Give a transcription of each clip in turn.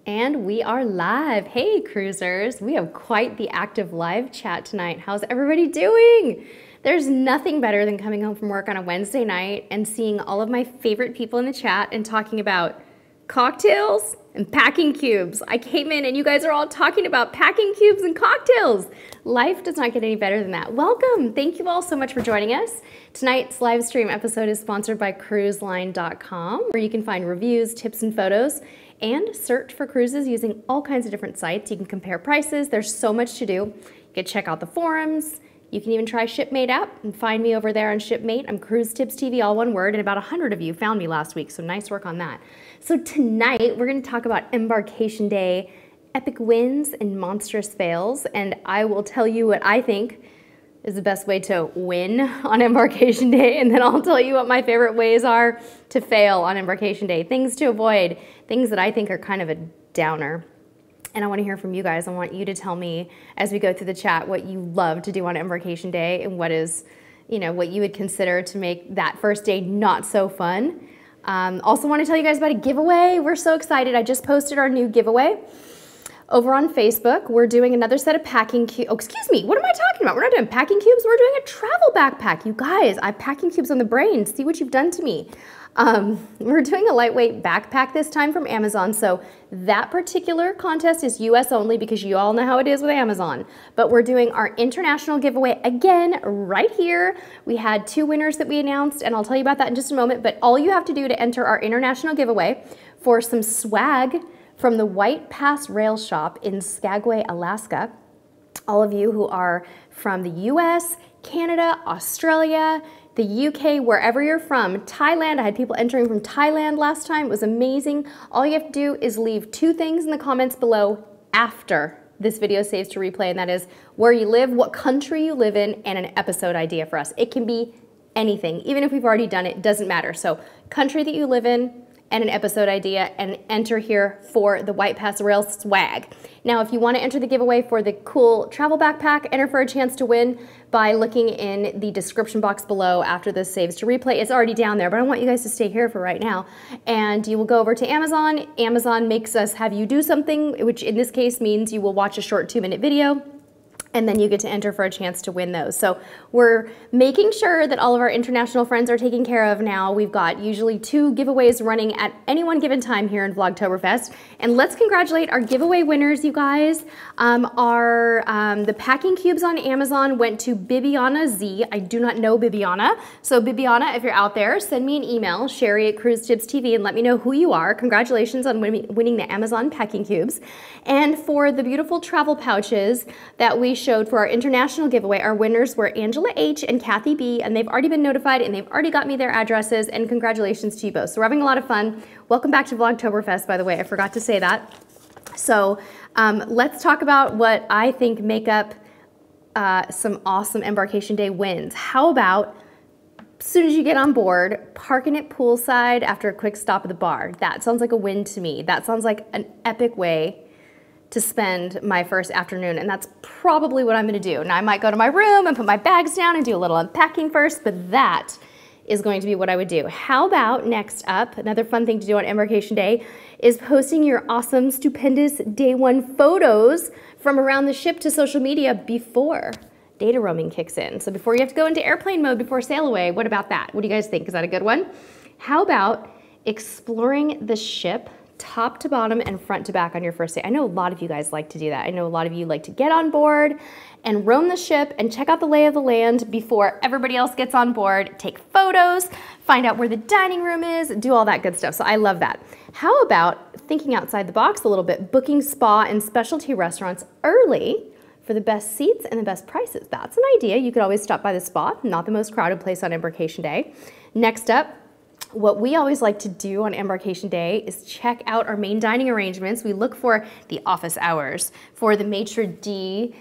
And we are live. Hey, cruisers. We have quite the active live chat tonight. How's everybody doing? There's nothing better than coming home from work on a Wednesday night and seeing all of my favorite people in the chat and talking about cocktails and packing cubes. I came in and you guys are all talking about packing cubes and cocktails. Life does not get any better than that. Welcome. Thank you all so much for joining us. Tonight's live stream episode is sponsored by cruiseline.com, where you can find reviews, tips, and photos, and search for cruises using all kinds of different sites. You can compare prices. There's so much to do. You can check out the forums. You can even try Shipmate app and find me over there on Shipmate. I'm Cruise Tips TV, all one word, and about 100 of you found me last week, so nice work on that. So tonight, we're going to talk about Embarkation Day, epic wins and monstrous fails, and I will tell you what I think is the best way to win on Embarkation Day, and then I'll tell you what my favorite ways are to fail on Embarkation Day, things to avoid, things that I think are kind of a downer. And I want to hear from you guys. I want you to tell me as we go through the chat what you love to do on Embarkation Day and what is, what you would consider to make that first day not so fun. Also want to tell you guys about a giveaway. We're so excited. I just posted our new giveaway over on Facebook. We're doing another set of packing cubes. Oh, excuse me. What am I talking about? We're not doing packing cubes. We're doing a travel backpack. You guys, I have packing cubes on the brain. See what you've done to me. We're doing a lightweight backpack this time from Amazon. So that particular contest is US only because you all know how it is with Amazon. But we're doing our international giveaway again right here. We had 2 winners that we announced, and I'll tell you about that in just a moment. But all you have to do to enter our international giveaway for some swag from the White Pass Rail Shop in Skagway, Alaska. All of you who are from the US, Canada, Australia, the UK, wherever you're from, Thailand. I had people entering from Thailand last time. It was amazing. All you have to do is leave 2 things in the comments below after this video saves to replay, and that is where you live, what country you live in, and an episode idea for us. It can be anything. Even if we've already done it, it doesn't matter. So country that you live in, and an episode idea, and enter here for the White Pass Rail swag. Now, if you want to enter the giveaway for the cool travel backpack, enter for a chance to win by looking in the description box below after this saves to replay. It's already down there, but I want you guys to stay here for right now. And you will go over to Amazon. Amazon makes us have you do something, which in this case means you will watch a short 2-minute video, and then you get to enter for a chance to win those. So we're making sure that all of our international friends are taken care of now. We've got usually 2 giveaways running at any one given time here in Vlogtoberfest. And let's congratulate our giveaway winners, you guys. The packing cubes on Amazon went to Bibiana Z. I do not know Bibiana. So Bibiana, if you're out there, send me an email, Sherry@CruiseTipsTV, and let me know who you are. Congratulations on winning the Amazon packing cubes. And for the beautiful travel pouches that we showed for our international giveaway, our winners were Angela H. and Kathy B, and they've already been notified and they've already got me their addresses, and congratulations to you both. So we're having a lot of fun. Welcome back to Vlogtoberfest, by the way. I forgot to say that. So let's talk about what I think make up some awesome Embarkation Day wins. How about, as soon as you get on board, parking it poolside after a quick stop at the bar? That sounds like a win to me. That sounds like an epic way to spend my first afternoon, and that's probably what I'm gonna do. Now, I might go to my room and put my bags down and do a little unpacking first, but that is going to be what I would do. How about next up, another fun thing to do on Embarkation Day is posting your awesome, stupendous day 1 photos from around the ship to social media before data roaming kicks in. So before you have to go into airplane mode before sail away, what about that? What do you guys think? Is that a good one? How about exploring the ship top to bottom and front to back on your first day? I know a lot of you guys like to do that. I know a lot of you like to get on board and roam the ship and check out the lay of the land before everybody else gets on board, take photos, find out where the dining room is, do all that good stuff. So I love that. How about thinking outside the box a little bit, booking spa and specialty restaurants early for the best seats and the best prices? That's an idea. You could always stop by the spa, not the most crowded place on Embarkation Day. Next up, what we always like to do on Embarkation Day is check out our main dining arrangements. We look for the office hours for the maitre d'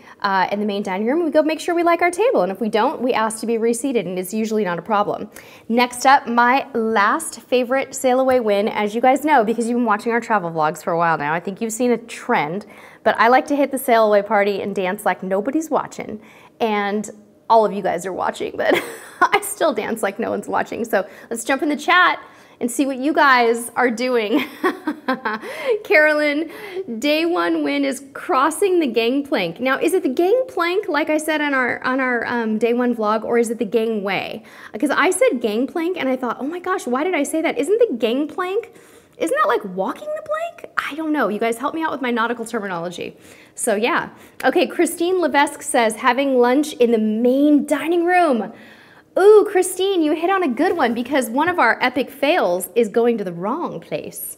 in the main dining room. We go make sure we like our table, and if we don't, we ask to be reseated, and it's usually not a problem. Next up, my last favorite sail away win, as you guys know, because you've been watching our travel vlogs for a while now, I think you've seen a trend, but I like to hit the sail away party and dance like nobody's watching. And all of you guys are watching, but I still dance like no one's watching. So let's jump in the chat and see what you guys are doing. Carolyn, day one win is crossing the gangplank. Now, is it the gangplank, like I said on our day one vlog, or is it the gangway? Because I said gangplank, and I thought, oh my gosh, why did I say that? Isn't the gangplank, isn't that like walking the plank? I don't know. You guys help me out with my nautical terminology. So yeah. Okay, Christine Levesque says, having lunch in the main dining room. Ooh, Christine, you hit on a good one, because one of our epic fails is going to the wrong place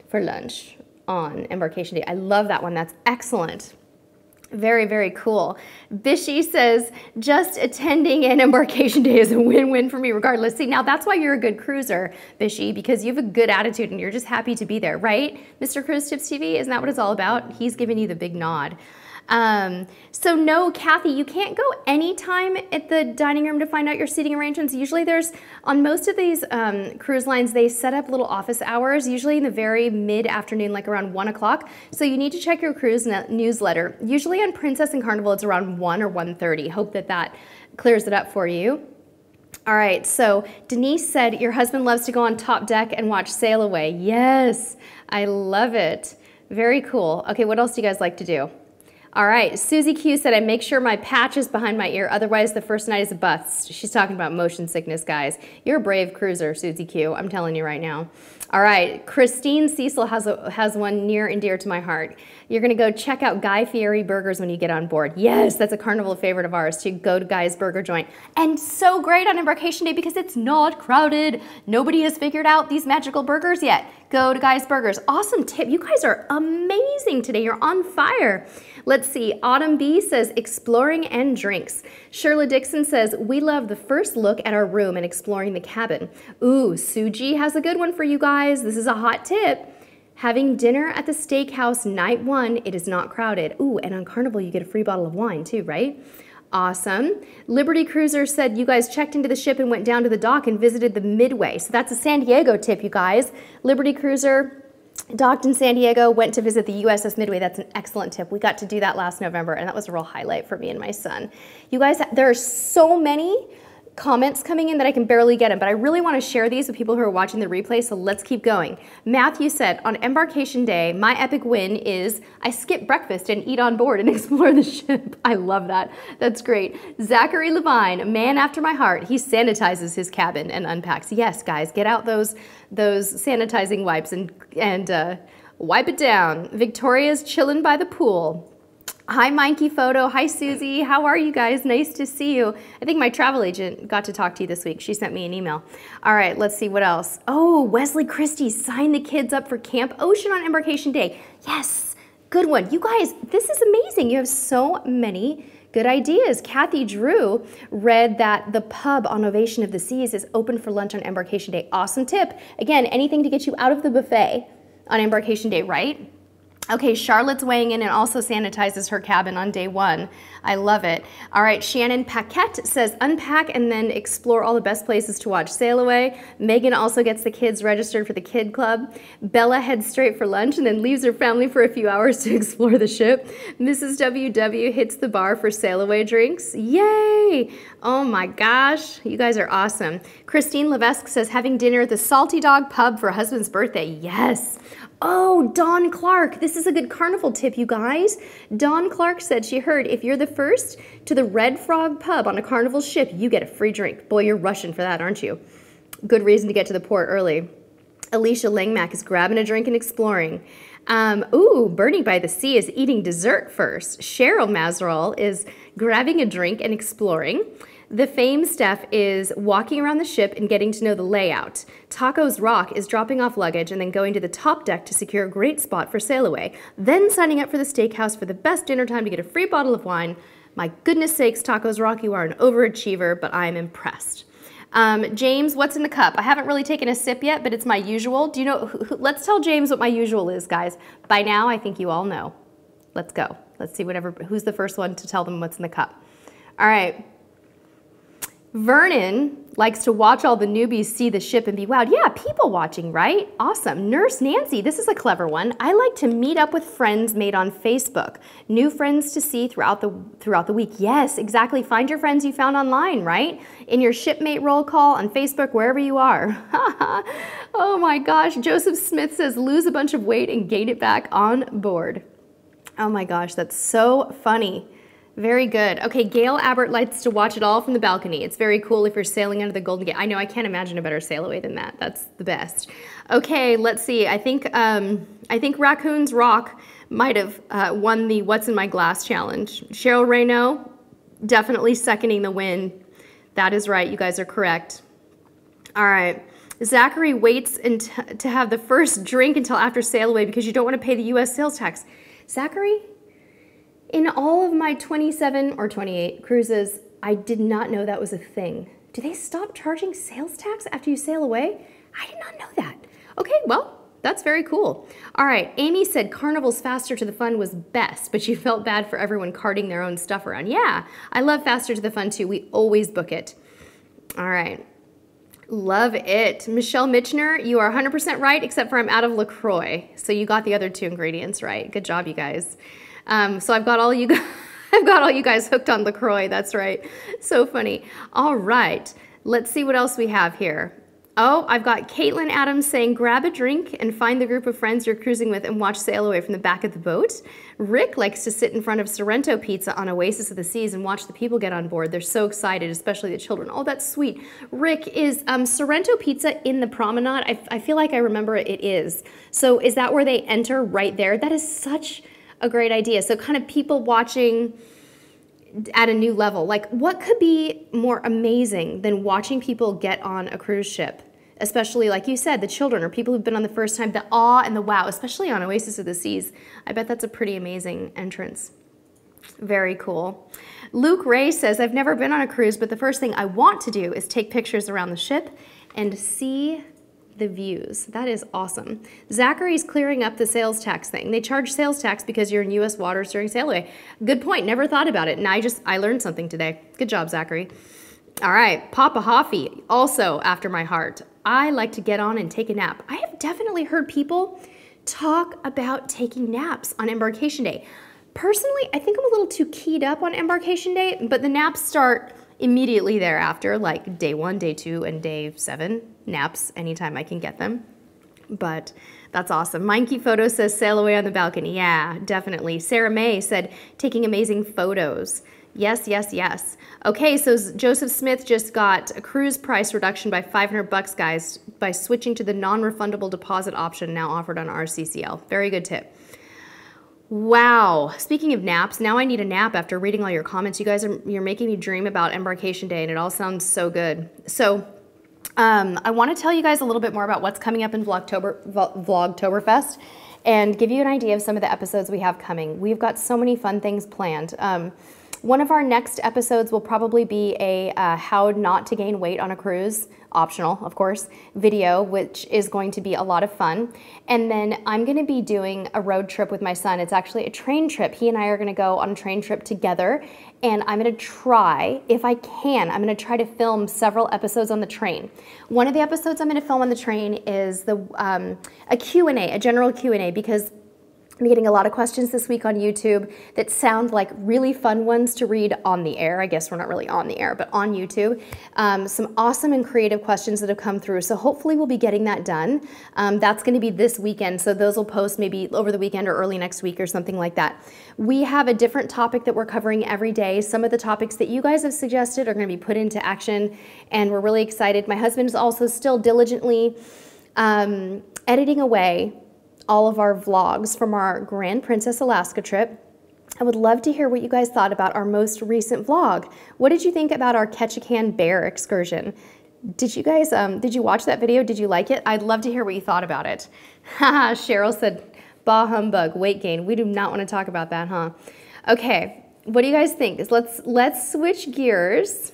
for lunch on Embarkation Day. I love that one. That's excellent. Very, very cool. Bishy says, just attending an Embarkation Day is a win-win for me regardless. See, now that's why you're a good cruiser, Bishy, because you have a good attitude and you're just happy to be there, right? Mr. Cruise Tips TV, isn't that what it's all about? He's giving you the big nod. So no, Kathy, you can't go anytime at the dining room to find out your seating arrangements. Usually there's, on most of these cruise lines, they set up little office hours, usually in the very mid-afternoon, like around 1 o'clock. So you need to check your cruise newsletter. Usually on Princess and Carnival, it's around 1 or 1:30. Hope that that clears it up for you. All right, so Denise said, your husband loves to go on top deck and watch Sail Away. Yes, I love it. Very cool. Okay, what else do you guys like to do? All right, Susie Q said, I make sure my patch is behind my ear, otherwise the first night is a bust. She's talking about motion sickness, guys. You're a brave cruiser, Susie Q, I'm telling you right now. All right, Christine Cecil has one near and dear to my heart. You're gonna go check out Guy Fieri Burgers when you get on board. Yes, that's a Carnival favorite of ours, to go to Guy's Burger Joint. And so great on Embarkation Day because it's not crowded. Nobody has figured out these magical burgers yet. Go to Guy's Burgers. Awesome tip, you guys are amazing today, you're on fire. Let's see, Autumn B says, exploring and drinks. Shirley Dixon says, we love the first look at our room and exploring the cabin. Ooh, Suji has a good one for you guys. This is a hot tip. Having dinner at the steakhouse night one, it is not crowded. Ooh, and on Carnival you get a free bottle of wine too, right? Awesome. Liberty Cruiser said you guys checked into the ship and went down to the dock and visited the Midway. So that's a San Diego tip, you guys. Liberty Cruiser docked in San Diego, went to visit the USS Midway. That's an excellent tip. We got to do that last November, and that was a real highlight for me and my son. You guys, there are so many comments coming in that I can barely get them, but I really want to share these with people who are watching the replay, so let's keep going. Matthew said, on Embarkation Day, my epic win is I skip breakfast and eat on board and explore the ship. I love that. That's great. Zachary Levine, a man after my heart, he sanitizes his cabin and unpacks. Yes, guys, get out those sanitizing wipes and wipe it down. Victoria's chilling by the pool. Hi, Mikey Photo. Hi, Susie. How are you guys? Nice to see you. I think my travel agent got to talk to you this week. She sent me an email. All right, let's see what else. Oh, Wesley Christie signed the kids up for Camp Ocean on Embarkation Day. Yes, good one. You guys, this is amazing. You have so many good ideas. Kathy Drew read that the pub on Ovation of the Seas is open for lunch on Embarkation Day. Awesome tip. Again, anything to get you out of the buffet on Embarkation Day, right? Okay, Charlotte's weighing in and also sanitizes her cabin on day one. I love it. All right, Shannon Paquette says, unpack and then explore all the best places to watch Sail Away. Megan also gets the kids registered for the kid club. Bella heads straight for lunch and then leaves her family for a few hours to explore the ship. Mrs. WW hits the bar for Sail Away drinks. Yay! Oh my gosh, you guys are awesome. Christine Levesque says, having dinner at the Salty Dog Pub for husband's birthday. Yes. Oh, Dawn Clark. This is a good Carnival tip, you guys. Dawn Clark said she heard if you're the first to the Red Frog Pub on a Carnival ship, you get a free drink. Boy, you're rushing for that, aren't you? Good reason to get to the port early. Alicia Langmack is grabbing a drink and exploring. Ooh, Bernie by the Sea is eating dessert first. Cheryl Mazerol is grabbing a drink and exploring. The Fame Steph is walking around the ship and getting to know the layout. Tacos Rock is dropping off luggage and then going to the top deck to secure a great spot for Sail Away. Then signing up for the steakhouse for the best dinner time to get a free bottle of wine. My goodness sakes, Tacos Rock, you are an overachiever, but I'm impressed. James, what's in the cup? I haven't really taken a sip yet, but it's my usual. Do you know, let's tell James what my usual is, guys. By now, I think you all know. Let's go. Let's see who's the first one to tell them what's in the cup. All right. Vernon likes to watch all the newbies see the ship and be wowed. Yeah, people watching, right? Awesome. Nurse Nancy, this is a clever one. I like to meet up with friends made on Facebook. New friends to see throughout the week. Yes, exactly. Find your friends you found online, right? In your shipmate roll call on Facebook, wherever you are. Oh my gosh. Joseph Smith says, lose a bunch of weight and gain it back on board. Oh my gosh, that's so funny. Very good. Okay, Gail Abbott likes to watch it all from the balcony. It's very cool if you're sailing under the Golden Gate. I know, I can't imagine a better sail away than that. That's the best. Okay, let's see. I think Raccoons Rock might have won the What's in My Glass challenge. Cheryl Reynaud, definitely seconding the win. That is right. You guys are correct. All right. Zachary waits to have the first drink until after sail away because you don't want to pay the U.S. sales tax. Zachary? In all of my 27 or 28 cruises, I did not know that was a thing. Do they stop charging sales tax after you sail away? I did not know that. Okay, well, that's very cool. All right, Amy said Carnival's Faster to the Fun was best, but you felt bad for everyone carting their own stuff around. Yeah, I love Faster to the Fun too. We always book it. All right. Love it. Michelle Mitchner, you are 100% right, except for I'm out of LaCroix. So you got the other two ingredients right. Good job, you guys. So I've got all you guys, I've got all you guys hooked on LaCroix. That's right. So funny. All right. Let's see what else we have here. Oh, I've got Caitlin Adams saying, grab a drink and find the group of friends you're cruising with and watch sail away from the back of the boat. Rick likes to sit in front of Sorrento Pizza on Oasis of the Seas and watch the people get on board. They're so excited, especially the children. Oh, that's sweet. Rick, is Sorrento Pizza in the promenade? I feel like I remember it is. So is that where they enter right there? That is such a great idea. So kind of people watching at a new level. Like, what could be more amazing than watching people get on a cruise ship? Especially, like you said, the children or people who've been on the first time, the awe and the wow, especially on Oasis of the Seas. I bet that's a pretty amazing entrance. Very cool. Luke Ray says, I've never been on a cruise, but the first thing I want to do is take pictures around the ship and see the views. That is awesome. Zachary's clearing up the sales tax thing. They charge sales tax because you're in U.S. waters during sail away. Good point. Never thought about it. And I learned something today. Good job, Zachary. All right. Papa Hoffy, also after my heart. I like to get on and take a nap. I have definitely heard people talk about taking naps on Embarkation Day. Personally, I think I'm a little too keyed up on Embarkation Day, but the naps start immediately thereafter, like day 1, day 2, and day 7 naps anytime I can get them. But that's awesome. Minekey Photo says sail away on the balcony. Yeah, definitely. Sarah May said taking amazing photos. Yes, yes, yes. Okay, so Joseph Smith just got a cruise price reduction by $500, guys, by switching to the non-refundable deposit option now offered on RCCL. Very good tip. Wow. Speaking of naps, now I need a nap after reading all your comments. You guys you're making me dream about Embarkation Day, and it all sounds so good. So I want to tell you guys a little bit more about what's coming up in Vlogtoberfest and give you an idea of some of the episodes we have coming. We've got so many fun things planned. One of our next episodes will probably be a how not to gain weight on a cruise, optional, of course, video, which is going to be a lot of fun. And then I'm going to be doing a road trip with my son. It's actually a train trip. He and I are going to go on a train trip together. And I'm going to try, if I can, I'm going to try to film several episodes on the train. One of the episodes I'm going to film on the train is a Q&A, a general Q&A, because I'm getting a lot of questions this week on YouTube that sound like really fun ones to read on the air. I guess we're not really on the air, but on YouTube. Some awesome and creative questions that have come through. So hopefully we'll be getting that done. That's going to be this weekend. So those will post maybe over the weekend or early next week or something like that. We have a different topic that we're covering every day. Some of the topics that you guys have suggested are going to be put into action, and we're really excited. My husband is also still diligently editing away all of our vlogs from our Grand Princess Alaska trip. I would love to hear what you guys thought about our most recent vlog. What did you think about our Ketchikan Bear excursion? Did you guys, did you watch that video? Did you like it? I'd love to hear what you thought about it. Haha, Cheryl said, bah humbug, weight gain. We do not want to talk about that, huh? Okay, what do you guys think? Let's switch gears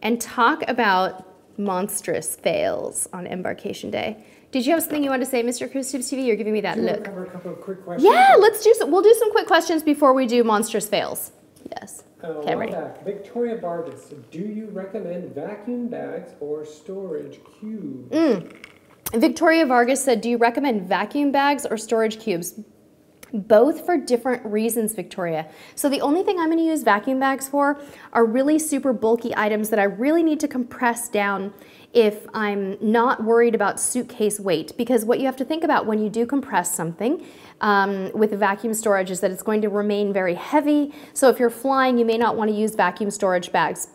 and talk about monstrous fails on Embarkation Day. Did you have something you wanted to say, Mr. Cruise Tips TV? You're giving me that look. Cover a couple of quick questions. Yeah, let's do some. We'll do some quick questions before we do monstrous fails. Yes. Okay, ready. Victoria Vargas, do you recommend vacuum bags or storage cubes? Victoria Vargas said, do you recommend vacuum bags or storage cubes? Both for different reasons, Victoria. So the only thing I'm going to use vacuum bags for are really super bulky items that I really need to compress down if I'm not worried about suitcase weight. Because what you have to think about when you do compress something with vacuum storage is that it's going to remain very heavy. So if you're flying, you may not want to use vacuum storage bags.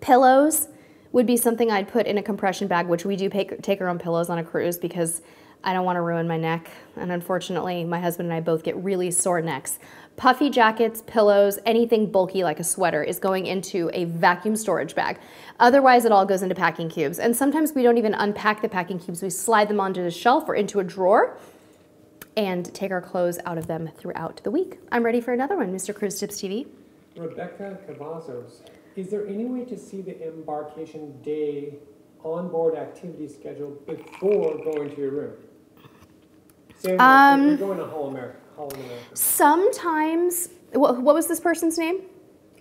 Pillows would be something I'd put in a compression bag, which we do take our own pillows on a cruise because I don't want to ruin my neck, and unfortunately, my husband and I both get really sore necks. Puffy jackets, pillows, anything bulky like a sweater is going into a vacuum storage bag. Otherwise, it all goes into packing cubes. And sometimes we don't even unpack the packing cubes. We slide them onto the shelf or into a drawer and take our clothes out of them throughout the week. I'm ready for another one, Mr. Cruise Tips TV. Rebecca Cavazos, is there any way to see the embarkation day onboard activity schedule before going to your room? You're going to Holland America. Sometimes, what was this person's name?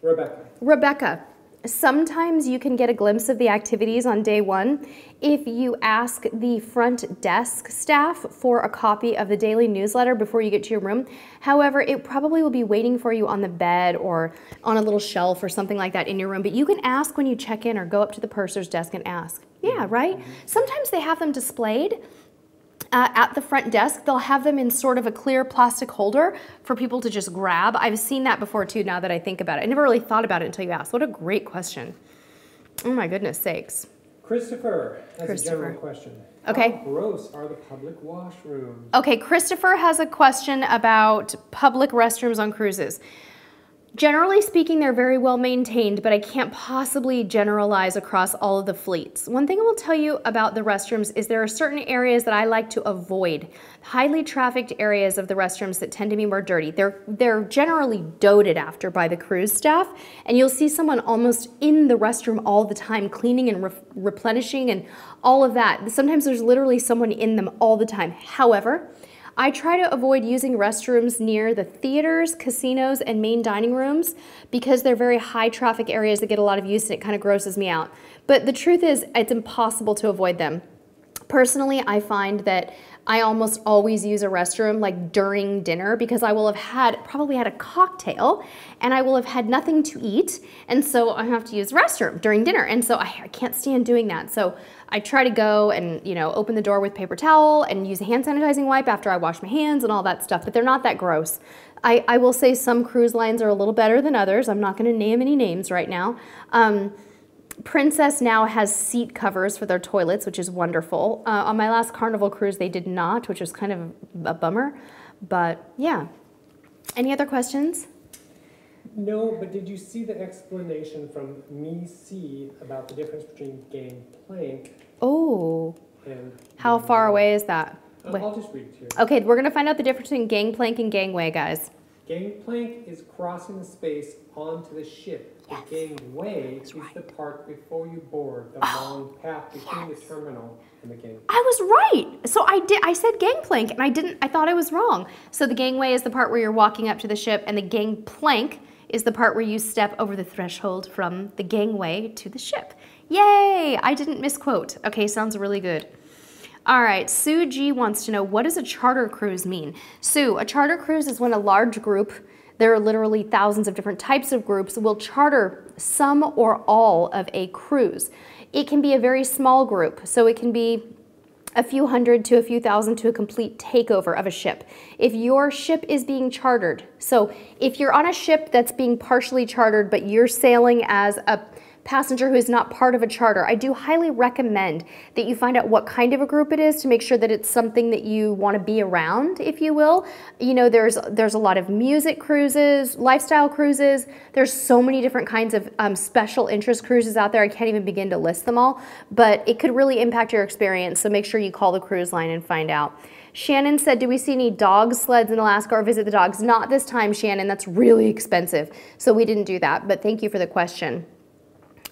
Rebecca. Rebecca. Sometimes you can get a glimpse of the activities on day one if you ask the front desk staff for a copy of the daily newsletter before you get to your room. However, it probably will be waiting for you on the bed or on a little shelf or something like that in your room. But you can ask when you check in or go up to the purser's desk and ask. Yeah, right? Sometimes they have them displayed. At the front desk, they'll have them in sort of a clear plastic holder for people to just grab. I've seen that before too, now that I think about it. I never really thought about it until you asked. What a great question. Oh my goodness sakes. Christopher has a general question. Okay. How gross are the public washrooms? Okay, Christopher has a question about public restrooms on cruises. Generally speaking, they're very well maintained, but I can't possibly generalize across all of the fleets. One thing I will tell you about the restrooms is there are certain areas that I like to avoid. Highly trafficked areas of the restrooms that tend to be more dirty. They're generally doted after by the cruise staff, and you'll see someone almost in the restroom all the time, cleaning and replenishing and all of that. Sometimes there's literally someone in them all the time. However, I try to avoid using restrooms near the theaters, casinos, and main dining rooms because they're very high traffic areas that get a lot of use and it kind of grosses me out. But the truth is, it's impossible to avoid them. Personally, I find that I almost always use a restroom like during dinner because I will have probably had a cocktail and I will have had nothing to eat, and so I have to use the restroom during dinner, and so I can't stand doing that. So I try to go and open the door with paper towel and use a hand sanitizing wipe after I wash my hands and all that stuff, but they're not that gross. I will say some cruise lines are a little better than others. I'm not going to name any names right now. Princess now has seat covers for their toilets, which is wonderful. On my last Carnival cruise, they did not, which was kind of a bummer. But yeah. Any other questions? No, but did you see the explanation from Me C about the difference between gangplank? Oh. And how far away is that? I'll just read it to you. Okay, we're going to find out the difference between gangplank and gangway, guys. Gangplank is crossing the space onto the ship. Yes. The gangway is the part before you board, the long path between the terminal and the gangway. I was right. So I said gangplank and I thought I was wrong. So the gangway is the part where you're walking up to the ship, and the gangplank is the part where you step over the threshold from the gangway to the ship. Yay! I didn't misquote. Okay, sounds really good. All right, Sue G wants to know, what does a charter cruise mean? Sue, a charter cruise is when a large group, there are literally thousands of different types of groups, will charter some or all of a cruise. It can be a very small group, so it can be a few hundred to a few thousand to a complete takeover of a ship. If your ship is being chartered, so if you're on a ship that's being partially chartered, but you're sailing as a passenger who is not part of a charter, I do highly recommend that you find out what kind of a group it is to make sure that it's something that you want to be around, if you will. There's a lot of music cruises, lifestyle cruises. There's so many different kinds of special interest cruises out there. I can't even begin to list them all, but it could really impact your experience, so make sure you call the cruise line and find out. Shannon said, do we see any dog sleds in Alaska or visit the dogs? Not this time, Shannon. That's really expensive, so we didn't do that, but thank you for the question.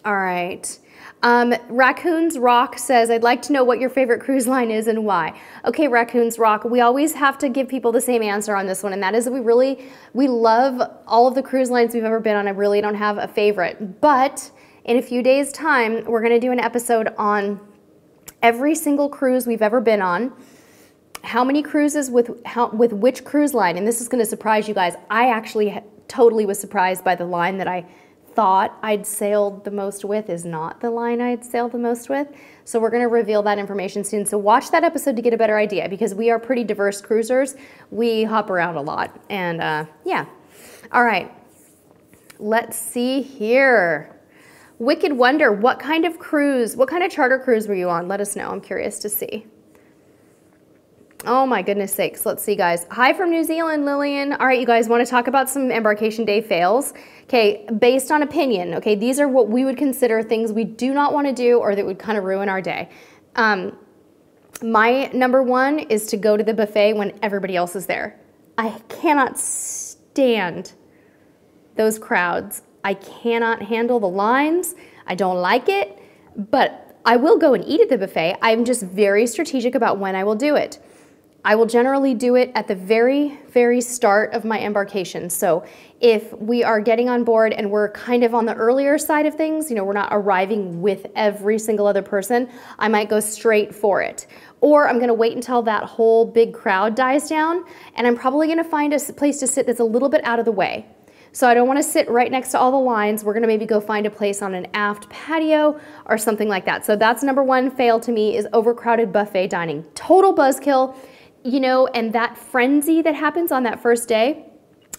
All right. Raccoons Rock says, I'd like to know what your favorite cruise line is and why. Okay, Raccoons Rock, we always have to give people the same answer on this one, and that is that we love all of the cruise lines we've ever been on. I really don't have a favorite, but in a few days' time, we're going to do an episode on every single cruise we've ever been on, how many cruises with which cruise line, and this is going to surprise you guys. I actually totally was surprised by the line that I thought I'd sailed the most with is not the line I'd sailed the most with. So we're going to reveal that information soon. So watch that episode to get a better idea, because we are pretty diverse cruisers. We hop around a lot, and yeah. All right, let's see here. Wicked Wonder, what kind of charter cruise were you on? Let us know. I'm curious to see. Oh my goodness sakes. Let's see, guys. Hi from New Zealand, Lillian. All right, you guys want to talk about some embarkation day fails? Okay, based on opinion, okay, these are what we would consider things we do not want to do or that would kind of ruin our day. My number one is to go to the buffet when everybody else is there. I cannot stand those crowds. I cannot handle the lines. I don't like it, but I will go and eat at the buffet. I'm just very strategic about when I will do it. I will generally do it at the very, very start of my embarkation. So if we are getting on board and we're kind of on the earlier side of things, you know, we're not arriving with every single other person, I might go straight for it. Or I'm gonna wait until that whole big crowd dies down, and I'm probably gonna find a place to sit that's a little bit out of the way. So I don't want to sit right next to all the lines. We're going to maybe go find a place on an aft patio or something like that. So that's number one fail to me, is overcrowded buffet dining. Total buzzkill, you know, and that frenzy that happens on that first day,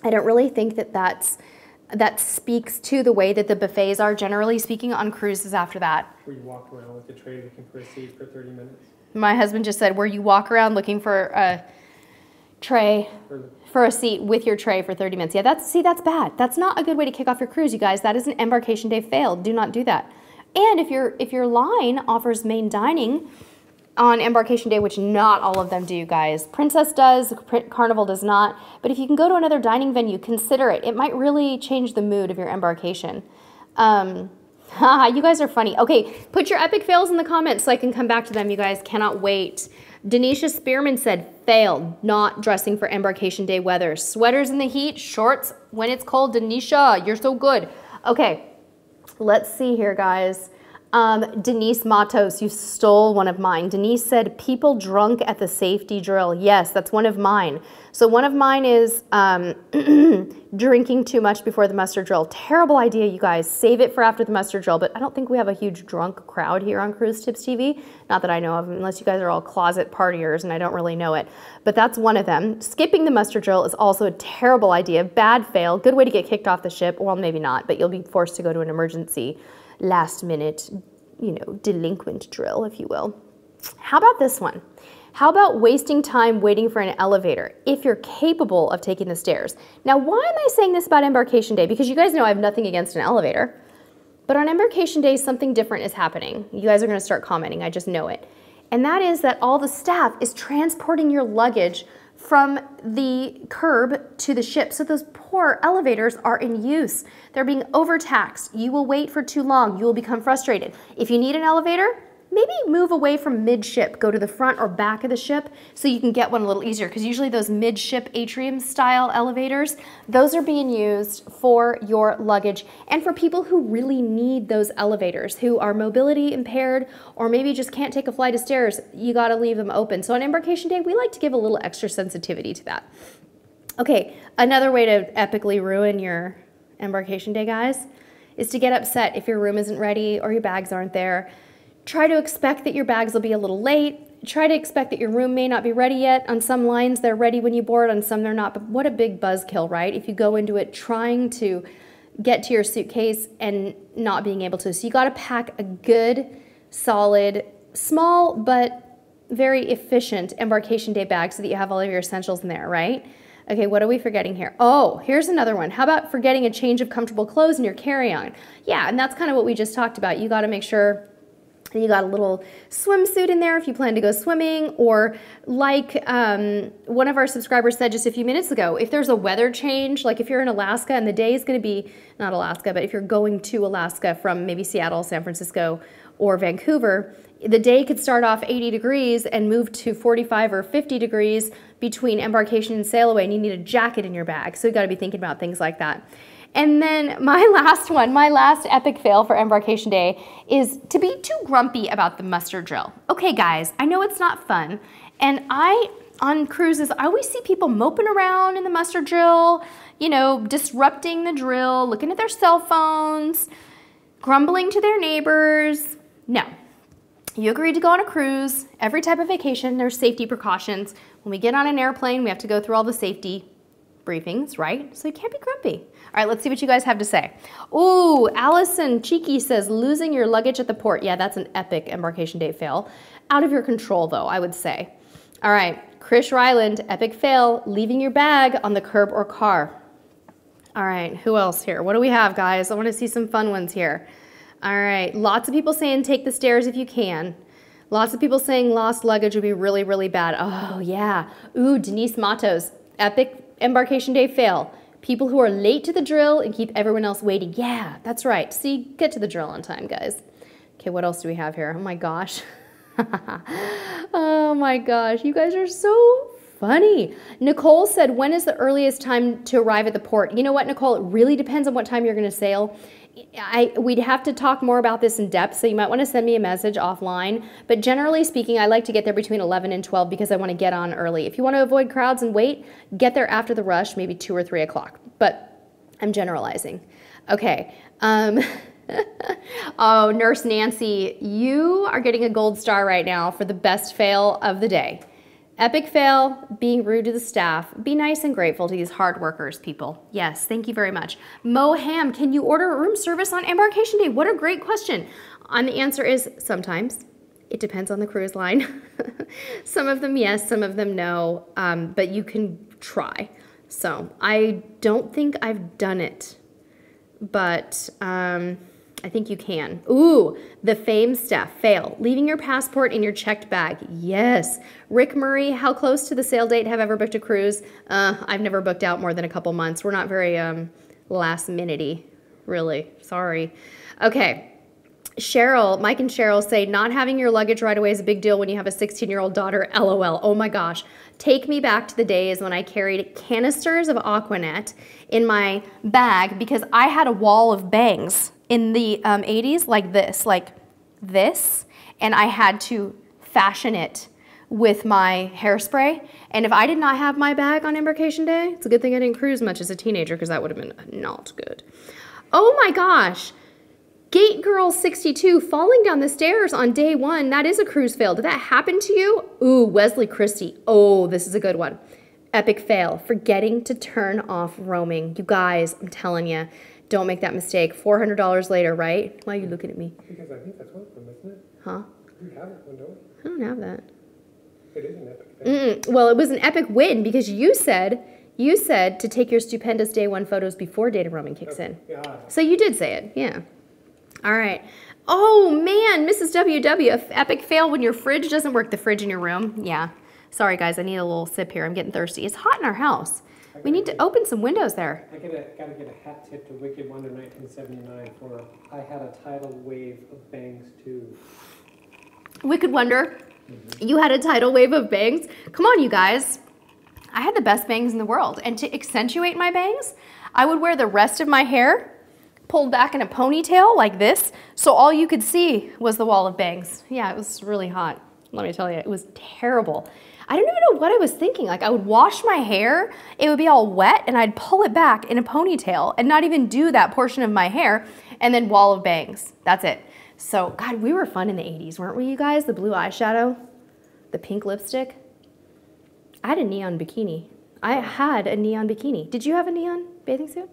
I don't really think that speaks to the way that the buffets are generally speaking on cruises after that. Where you walk around with the tray looking for a seat for 30 minutes. My husband just said, where you walk around looking for a tray for a seat with your tray for 30 minutes. Yeah, that's bad. That's not a good way to kick off your cruise, you guys. That is an embarkation day fail. Do not do that. And if your line offers main dining on embarkation day, which not all of them do, guys. Princess does, Carnival does not. But if you can go to another dining venue, consider it. It might really change the mood of your embarkation. You guys are funny. Okay, put your epic fails in the comments so I can come back to them. You guys cannot wait. Denisha Spearman said, failed, not dressing for embarkation day weather. Sweaters in the heat, shorts when it's cold. Denisha, you're so good. Okay, let's see here, guys. Denise Matos, you stole one of mine. Denise said, people drunk at the safety drill. Yes, that's one of mine. So one of mine is drinking too much before the muster drill. Terrible idea, you guys. Save it for after the muster drill, but I don't think we have a huge drunk crowd here on Cruise Tips TV. Not that I know of, unless you guys are all closet partiers and I don't really know it. But that's one of them. Skipping the muster drill is also a terrible idea. Bad fail. Good way to get kicked off the ship. Well, maybe not, but you'll be forced to go to an emergency last minute, you know, delinquent drill, if you will. How about this one? How about wasting time waiting for an elevator if you're capable of taking the stairs? Now, why am I saying this about embarkation day? Because you guys know I have nothing against an elevator. But on embarkation day, something different is happening. You guys are going to start commenting. I just know it. And that is that all the staff is transporting your luggage from the curb to the ship. So those poor elevators are in use. They're being overtaxed. You will wait for too long. You will become frustrated. If you need an elevator, maybe move away from midship. Go to the front or back of the ship so you can get one a little easier, because usually those midship atrium style elevators, those are being used for your luggage and for people who really need those elevators, who are mobility impaired or maybe just can't take a flight of stairs. You got to leave them open. So on embarkation day, we like to give a little extra sensitivity to that. Okay, another way to epically ruin your embarkation day, guys, is to get upset if your room isn't ready or your bags aren't there. Try to expect that your bags will be a little late. Try to expect that your room may not be ready yet. On some lines, they're ready when you board. On some, they're not. But what a big buzzkill, right? If you go into it trying to get to your suitcase and not being able to. So you got to pack a good, solid, small, but very efficient embarkation day bag so that you have all of your essentials in there, right? Okay, what are we forgetting here? Oh, here's another one. How about forgetting a change of comfortable clothes in your carry-on? Yeah, and that's kind of what we just talked about. You got to make sure And you got a little swimsuit in there if you plan to go swimming, or like one of our subscribers said just a few minutes ago, if there's a weather change, like if you're in Alaska and the day is going to be, not Alaska, but if you're going to Alaska from maybe Seattle, San Francisco, or Vancouver, the day could start off 80 degrees and move to 45 or 50 degrees between embarkation and sail away, and you need a jacket in your bag. So you got to be thinking about things like that. And then my last one, my last epic fail for embarkation day is to be too grumpy about the muster drill. Okay, guys, I know it's not fun. And on cruises, I always see people moping around in the muster drill, you know, disrupting the drill, looking at their cell phones, grumbling to their neighbors. No. You agreed to go on a cruise. Every type of vacation, there's safety precautions. When we get on an airplane, we have to go through all the safety briefings, right? So you can't be grumpy. All right, let's see what you guys have to say. Ooh, Allison Cheeky says, losing your luggage at the port. Yeah, that's an epic embarkation day fail. Out of your control, though, I would say. All right, Krish Ryland, epic fail, leaving your bag on the curb or car. All right, who else here? What do we have, guys? I want to see some fun ones here. All right, lots of people saying take the stairs if you can. Lots of people saying lost luggage would be really, really bad. Oh, yeah. Ooh, Denise Matos, epic embarkation day fail. People who are late to the drill and keep everyone else waiting. Yeah, that's right. See, get to the drill on time, guys. Okay, what else do we have here? Oh my gosh. Oh my gosh, you guys are so funny. Nicole said, when is the earliest time to arrive at the port? You know what, Nicole? It really depends on what time you're going to sail. We'd have to talk more about this in depth, so you might want to send me a message offline. But generally speaking, I like to get there between 11 and 12 because I want to get on early. If you want to avoid crowds and wait, get there after the rush, maybe 2 or 3 o'clock. But I'm generalizing. Okay. Oh, Nurse Nancy, you are getting a gold star right now for the best fail of the day. Epic fail, being rude to the staff. Be nice and grateful to these hard workers, people. Yes, thank you very much. Mo Ham, can you order room service on embarkation day? What a great question. And the answer is sometimes. It depends on the cruise line. Some of them yes, some of them no, but you can try. So I don't think I've done it, but I think you can. Ooh, the fame stuff, fail. Leaving your passport in your checked bag. Yes. Rick Murray, how close to the sail date have I ever booked a cruise? I've never booked out more than a couple months. We're not very last minute-y, really. Sorry. Okay. Cheryl, Mike and Cheryl say, not having your luggage right away is a big deal when you have a 16-year-old daughter. LOL. Oh my gosh. Take me back to the days when I carried canisters of Aquanet in my bag because I had a wall of bangs in the 80s like this, and I had to fashion it with my hairspray. And if I did not have my bag on embarkation day, it's a good thing I didn't cruise much as a teenager because that would have been not good. Oh my gosh. Gate Girl 62, falling down the stairs on day 1. That is a cruise fail. Did that happen to you? Ooh, Wesley Christie. Oh, this is a good one. Epic fail. Forgetting to turn off roaming. You guys, I'm telling you, don't make that mistake. $400 later, right? Why are you looking at me? Because I think that's one of them, isn't it? Huh? We have it, don't we? I don't have that. It is an epic fail. Well, it was an epic win because you said to take your stupendous day 1 photos before data roaming kicks in. Yeah. So you did say it, yeah. All right. Oh, man, Mrs. WW, epic fail when your fridge doesn't work, the fridge in your room. Yeah. Sorry, guys, I need a little sip here. I'm getting thirsty. It's hot in our house. We need to open some windows there. I gotta get a hat tip to Wicked Wonder 1979 for I had a tidal wave of bangs too. Wicked Wonder, you had a tidal wave of bangs? Come on, you guys. I had the best bangs in the world. And to accentuate my bangs, I would wear the rest of my hair pulled back in a ponytail like this, so all you could see was the wall of bangs. Yeah, it was really hot. Let me tell you, it was terrible. I don't even know what I was thinking. Like, I would wash my hair, it would be all wet, and I'd pull it back in a ponytail and not even do that portion of my hair, and then wall of bangs. That's it. So, God, we were fun in the 80s, weren't we, you guys? The blue eyeshadow, the pink lipstick. I had a neon bikini. I had a neon bikini. Did you have a neon bathing suit?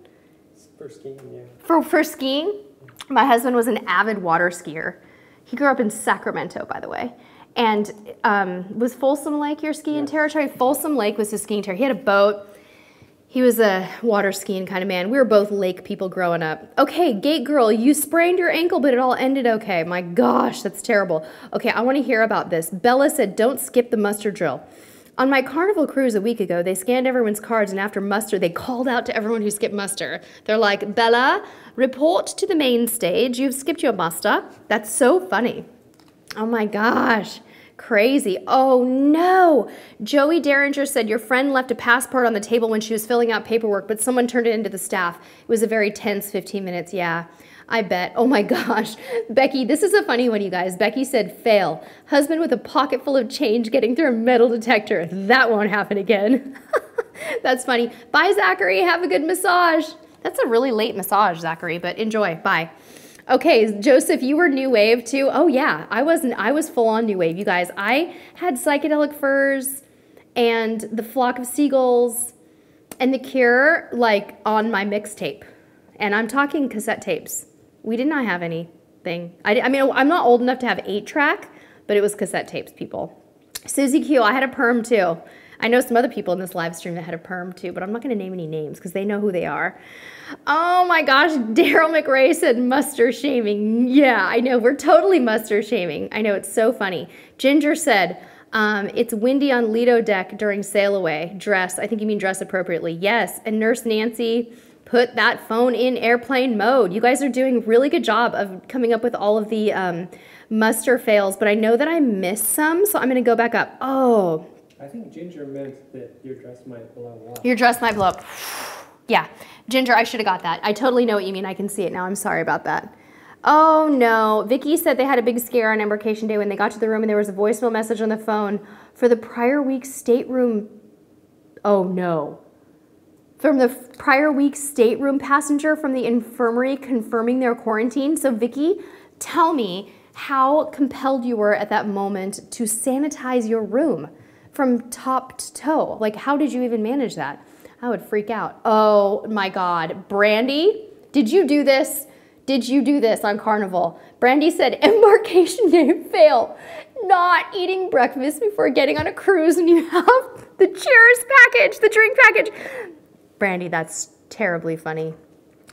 For skiing, yeah. For skiing? My husband was an avid water skier. He grew up in Sacramento, by the way. And was Folsom Lake your skiing territory? Folsom Lake was his skiing territory. He had a boat. He was a water skiing kind of man. We were both lake people growing up. Okay, gate girl, you sprained your ankle, but it all ended okay. My gosh, that's terrible. Okay, I want to hear about this. Bella said, don't skip the muster drill. On my Carnival cruise a week ago, they scanned everyone's cards, and after muster, they called out to everyone who skipped muster. They're like, Bella, report to the main stage. You've skipped your muster. That's so funny. Oh my gosh. Crazy. Oh no. Joey Derringer said your friend left a passport on the table when she was filling out paperwork, but someone turned it into the staff. It was a very tense 15 minutes. Yeah, I bet. Oh my gosh. Becky, this is a funny one, you guys. Becky said, fail. Husband with a pocket full of change getting through a metal detector. That won't happen again. That's funny. Bye, Zachary. Have a good massage. That's a really late massage, Zachary, but enjoy. Bye. Okay, Joseph, you were new wave too. Oh yeah, I was full on new wave, you guys. I had Psychedelic Furs and The Flock of Seagulls and The Cure like on my mixtape. And I'm talking cassette tapes. We did not have anything. I mean, I'm not old enough to have 8-track, but it was cassette tapes, people. Susie Q, I had a perm too. I know some other people in this live stream that had a perm too, but I'm not going to name any names because they know who they are. Oh my gosh, Daryl McRae said muster shaming. Yeah, I know, we're totally muster shaming. I know, it's so funny. Ginger said, it's windy on Lido deck during sail away. Dress, I think you mean dress appropriately. Yes, and Nurse Nancy put that phone in airplane mode. You guys are doing a really good job of coming up with all of the muster fails, but I know that I missed some, so I'm going to go back up. Oh, I think Ginger meant that your dress might blow up. Your dress might blow up. Yeah. Ginger, I should have got that. I totally know what you mean. I can see it now. I'm sorry about that. Oh, no. Vicky said they had a big scare on Embarkation Day when they got to the room and there was a voicemail message on the phone for the prior week's stateroom. Oh, no. From the prior week's stateroom passenger from the infirmary confirming their quarantine. So, Vicky, tell me how compelled you were at that moment to sanitize your room from top to toe. Like, how did you even manage that? I would freak out. Oh my God. Brandy, did you do this? Did you do this on Carnival? Brandy said, Embarkation Day fail. Not eating breakfast before getting on a cruise and you have the cheers package, the drink package. Brandy, that's terribly funny.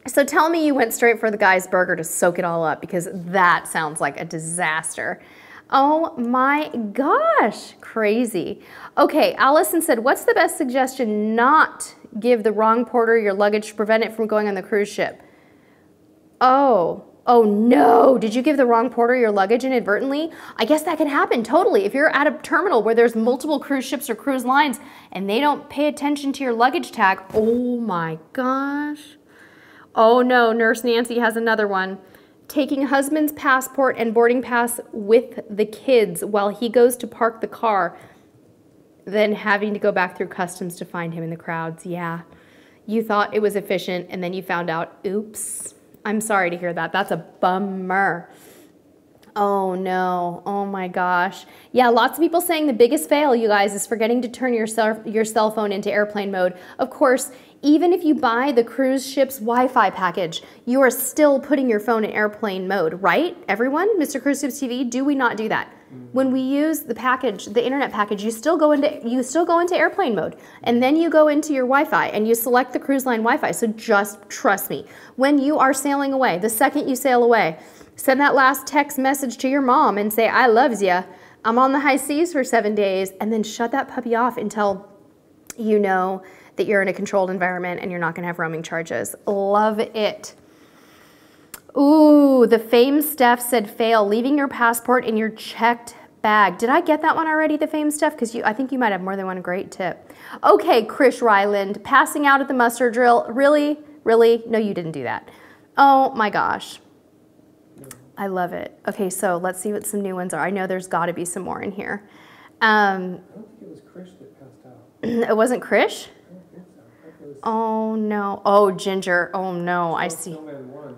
So tell me you went straight for the guy's burger to soak it all up because that sounds like a disaster. Oh my gosh, crazy. Okay, Allison said, what's the best suggestion? Not give the wrong porter your luggage to prevent it from going on the cruise ship. Oh no, did you give the wrong porter your luggage inadvertently? I guess that can happen, totally. If you're at a terminal where there's multiple cruise ships or cruise lines and they don't pay attention to your luggage tag, oh my gosh. Oh no, Nurse Nancy has another one. Taking husband's passport and boarding pass with the kids while he goes to park the car, then having to go back through customs to find him in the crowds. Yeah, you thought it was efficient and then you found out, oops. I'm sorry to hear that. That's a bummer. Oh no, oh my gosh. Yeah, lots of people saying the biggest fail, you guys, is forgetting to turn your cell phone into airplane mode. Of course, even if you buy the cruise ship's Wi-Fi package, you are still putting your phone in airplane mode, right? Everyone, Mr. Cruise Ships TV, do we not do that? When we use the package, the internet package, you still go into airplane mode, and then you go into your Wi-Fi and you select the cruise line Wi-Fi. So just trust me. When you are sailing away, the second you sail away, send that last text message to your mom and say, I loves ya. I'm on the high seas for 7 days, and then shut that puppy off until you know that you're in a controlled environment and you're not gonna have roaming charges. Love it. Ooh, the Fame Steph said fail, leaving your passport in your checked bag. Did I get that one already, the Fame Steph? Because I think you might have more than one great tip. Okay, Krish Ryland, passing out at the muster drill. Really? Really? No, you didn't do that. Oh my gosh. I love it. Okay, so let's see what some new ones are. I know there's gotta be some more in here. I don't think it was Krish that passed out. It wasn't Krish? I don't think so. I think it was Oh no. Oh, Ginger. Oh no, I see. Snowman 1.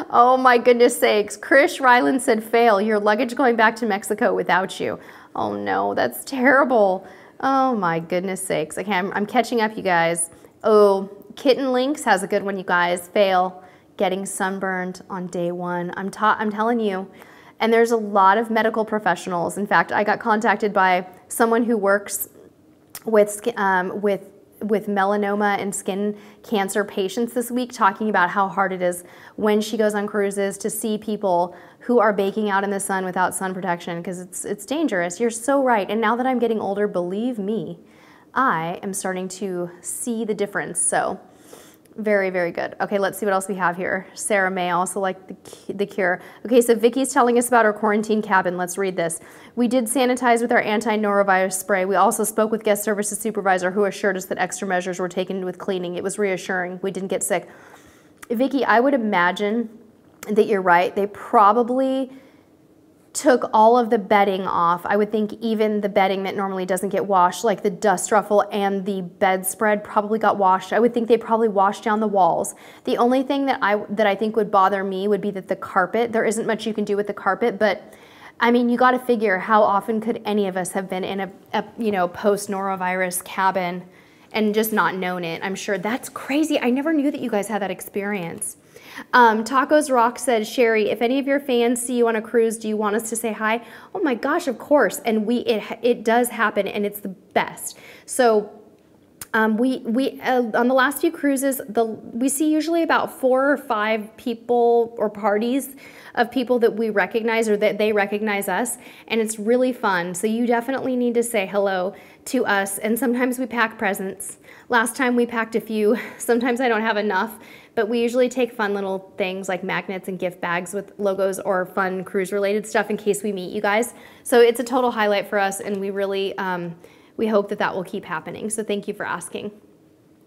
Oh my goodness sakes. Krish Ryland said fail. Your luggage going back to Mexico without you. Oh no, that's terrible. Oh my goodness sakes. Okay, I'm catching up, you guys. Oh, Kitten Lynx has a good one, you guys. Fail. Getting sunburned on day one. I'm telling you. And there's a lot of medical professionals. In fact, I got contacted by someone who works with melanoma and skin cancer patients this week, talking about how hard it is when she goes on cruises to see people who are baking out in the sun without sun protection, because it's dangerous. You're so right. And now that I'm getting older, believe me, I am starting to see the difference. So very, very good. Okay, let's see what else we have here. Sarah May also liked the cure. Okay, so Vicky's telling us about our quarantine cabin. Let's read this. We did sanitize with our anti-norovirus spray. We also spoke with guest services supervisor who assured us that extra measures were taken with cleaning. It was reassuring. We didn't get sick. Vicky, I would imagine that you're right. They probably took all of the bedding off. I would think even the bedding that normally doesn't get washed, like the dust ruffle and the bedspread, probably got washed. I would think they probably washed down the walls. The only thing that I think would bother me would be that the carpet, there isn't much you can do with the carpet, but I mean, you got to figure how often could any of us have been in a post-norovirus cabin and just not known it. I'm sure that's crazy. I never knew that you guys had that experience. Tacos Rock said, Sherry, if any of your fans see you on a cruise, do you want us to say hi? Oh my gosh, of course. And it does happen, and it's the best. So we on the last few cruises, we see usually about 4 or 5 people or parties of people that we recognize or that they recognize us, and it's really fun. So you definitely need to say hello to us, and sometimes we pack presents. Last time we packed a few. Sometimes I don't have enough, but we usually take fun little things like magnets and gift bags with logos or fun cruise-related stuff in case we meet you guys. So it's a total highlight for us, and we really we hope that will keep happening. So thank you for asking.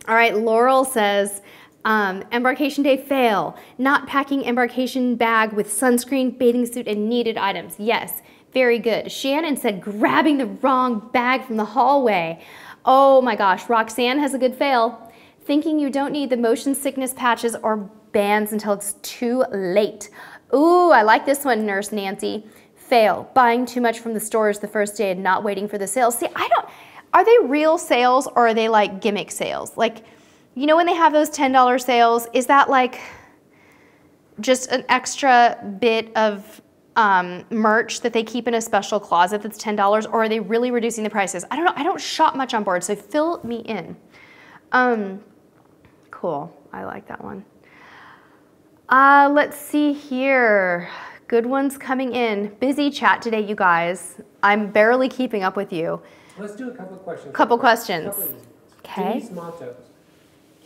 All right, Laurel says, embarkation day fail. Not packing embarkation bag with sunscreen, bathing suit, and needed items. Yes, very good. Shannon said, grabbing the wrong bag from the hallway. Oh my gosh, Roxanne has a good fail. Thinking you don't need the motion sickness patches or bands until it's too late. Ooh, I like this one, Nurse Nancy. Fail. Buying too much from the stores the first day and not waiting for the sales. See, are they real sales or are they like gimmick sales? Like, you know when they have those $10 sales, is that like just an extra bit of merch that they keep in a special closet that's $10, or are they really reducing the prices? I don't know. I don't shop much on board, so fill me in. Cool. I like that one. Let's see here. Good ones coming in. Busy chat today, you guys. I'm barely keeping up with you. Let's do a couple of questions. Couple questions. Okay. Denise Matos.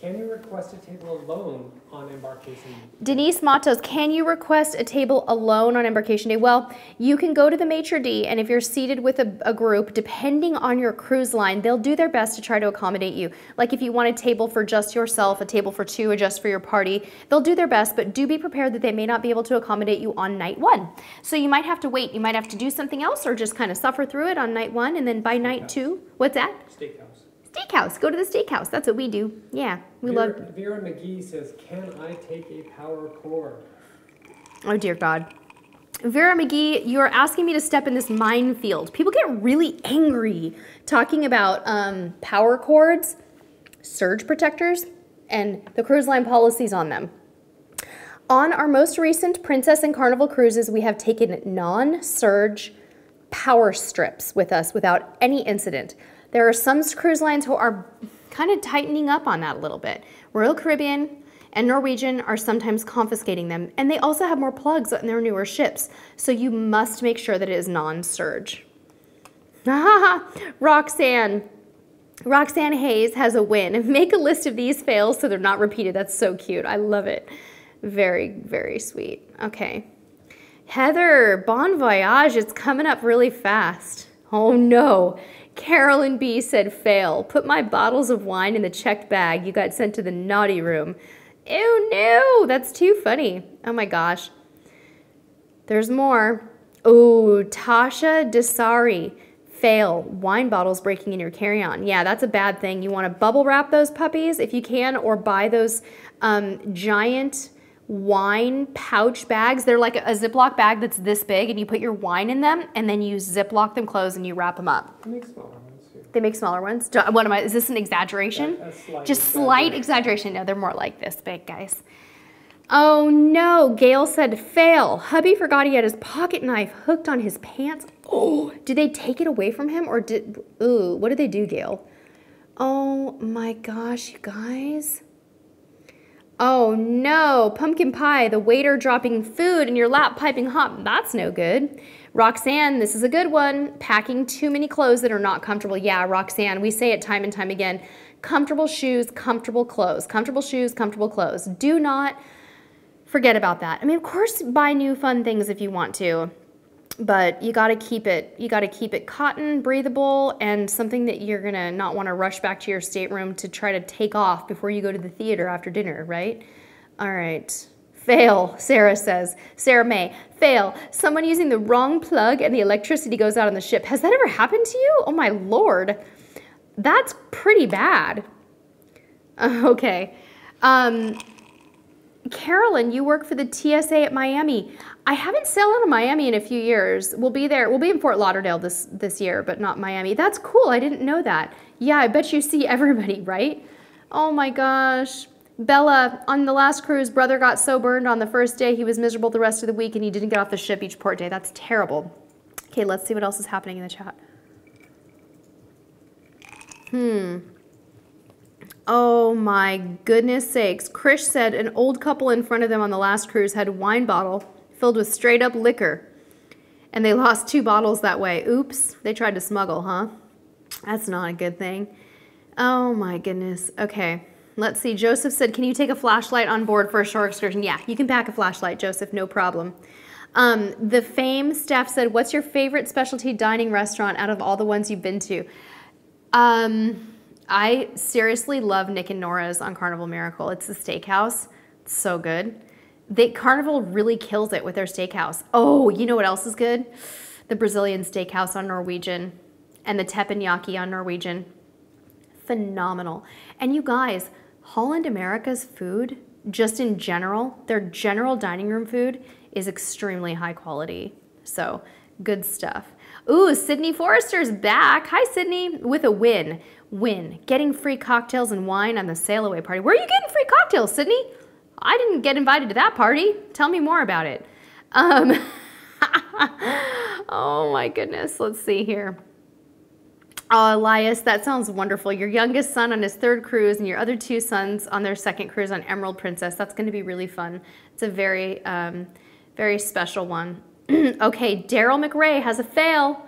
Can you request a table alone on embarkation? Denise Matos, can you request a table alone on embarkation day? Well, you can go to the maitre d', and if you're seated with a group, depending on your cruise line, they'll do their best to try to accommodate you. Like if you want a table for just yourself, a table for 2, or just for your party, they'll do their best, but do be prepared that they may not be able to accommodate you on night 1. So you might have to wait. You might have to do something else or just kind of suffer through it on night 1, and then by night 2, what's that? Steakhouse. Steakhouse. Go to the steakhouse. That's what we do. Yeah, we love. Vera McGee says, "Can I take a power cord?" Oh dear God, Vera McGee, you are asking me to step in this minefield. People get really angry talking about power cords, surge protectors, and the cruise line policies on them. On our most recent Princess and Carnival cruises, we have taken non-surge power strips with us without any incident. There are some cruise lines who are kind of tightening up on that a little bit. Royal Caribbean and Norwegian are sometimes confiscating them, and they also have more plugs on their newer ships, so you must make sure that it is non-surge. Roxanne Hayes has a win. Make a list of these fails so they're not repeated. That's so cute. I love it. Very, very sweet. Okay. Heather, bon voyage. It's coming up really fast. Oh no. Carolyn B. said, fail. Put my bottles of wine in the checked bag. You got sent to the naughty room. Ew, no, that's too funny. Oh my gosh. There's more. Oh, Tasha Desari. Fail. Wine bottles breaking in your carry-on. Yeah, that's a bad thing. You want to bubble wrap those puppies if you can, or buy those giant wine pouch bags. They're like a Ziploc bag that's this big, and you put your wine in them, and then you Ziploc them closed and you wrap them up. They make smaller ones too. They make smaller ones? Is this an exaggeration? Just slight exaggeration. No, they're more like this big, guys. Oh no, Gail said fail. Hubby forgot he had his pocket knife hooked on his pants. Oh, did they take it away from him, or what did they do, Gail? Oh my gosh, you guys. Oh no, pumpkin pie, the waiter dropping food in your lap piping hot. That's no good. Roxanne, this is a good one. Packing too many clothes that are not comfortable. Yeah, Roxanne, we say it time and time again. Comfortable shoes, comfortable clothes. Comfortable shoes, comfortable clothes. Do not forget about that. I mean, of course, buy new fun things if you want to, but you got to keep it cotton, breathable, and something that you're going to not want to rush back to your stateroom to try to take off before you go to the theater after dinner, right? All right. Fail, Sarah says. Sarah May, fail. Someone using the wrong plug and the electricity goes out on the ship. Has that ever happened to you? Oh my Lord. That's pretty bad. Okay. Carolyn, you work for the TSA at Miami. I haven't sailed out of Miami in a few years. We'll be there. We'll be in Fort Lauderdale this year, but not Miami. That's cool. I didn't know that. Yeah, I bet you see everybody, right? Oh my gosh. Bella, on the last cruise, brother got so burned on the first day, he was miserable the rest of the week and he didn't get off the ship each port day. That's terrible. Okay, let's see what else is happening in the chat. Oh my goodness sakes. Krish said an old couple in front of them on the last cruise had a wine bottle filled with straight up liquor. And they lost 2 bottles that way. Oops, they tried to smuggle, huh? That's not a good thing. Oh my goodness. Okay, let's see. Joseph said, can you take a flashlight on board for a shore excursion? Yeah, you can pack a flashlight, Joseph, no problem. The Fame staff said, what's your favorite specialty dining restaurant out of all the ones you've been to? I seriously love Nick and Nora's on Carnival Miracle. It's the steakhouse. It's so good. Carnival really kills it with their steakhouse. Oh, you know what else is good? The Brazilian steakhouse on Norwegian and the teppanyaki on Norwegian. Phenomenal. And you guys, Holland America's food, just in general, their general dining room food is extremely high quality. So good stuff. Ooh, Sydney Forrester's back. Hi, Sydney, with a win. Getting free cocktails and wine on the sail away party. Where are you getting free cocktails, Sydney? I didn't get invited to that party. Tell me more about it. Oh my goodness. Let's see here. Oh, Elias, that sounds wonderful. Your youngest son on his 3rd cruise and your other 2 sons on their 2nd cruise on Emerald Princess. That's going to be really fun. It's a very, very special one. Okay, Daryl McRae has a fail.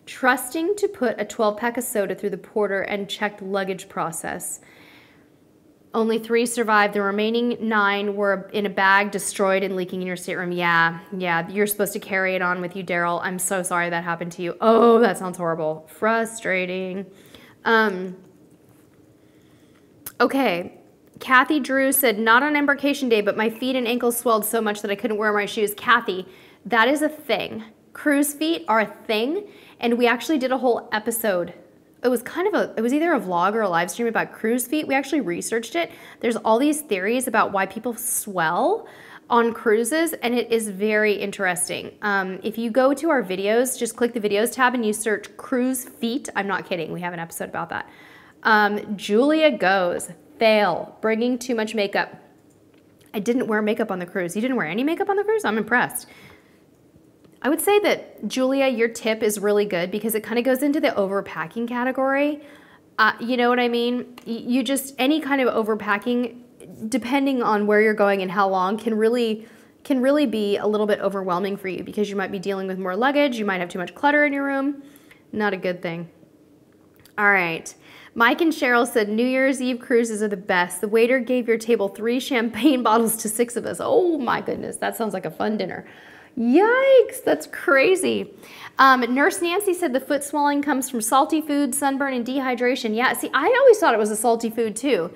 Trusting to put a 12-pack of soda through the porter and checked luggage process. Only 3 survived. The remaining 9 were in a bag, destroyed and leaking in your stateroom. Yeah, you're supposed to carry it on with you, Daryl. I'm so sorry that happened to you. Oh, that sounds horrible. Frustrating. Okay. Kathy Drew said, not on embarkation day, but my feet and ankles swelled so much that I couldn't wear my shoes. Kathy, that is a thing. Cruise feet are a thing, and we actually did a whole episode. It was either a vlog or a live stream about cruise feet. We actually researched it. There's all these theories about why people swell on cruises, and it is very interesting. If you go to our videos, just click the videos tab and you search cruise feet. I'm not kidding. We have an episode about that. Julia goes, fail, bringing too much makeup. I didn't wear makeup on the cruise. You didn't wear any makeup on the cruise? I'm impressed. I would say that, Julia, your tip is really good because it kind of goes into the overpacking category. You know what I mean? You just, any kind of overpacking, depending on where you're going and how long, can really be a little bit overwhelming for you because you might be dealing with more luggage. You might have too much clutter in your room. Not a good thing. All right. Mike and Cheryl said, New Year's Eve cruises are the best. The waiter gave your table 3 champagne bottles to 6 of us. Oh my goodness, that sounds like a fun dinner. Yikes, that's crazy. Nurse Nancy said the foot swelling comes from salty food, sunburn, and dehydration. Yeah, see, I always thought it was a salty food too.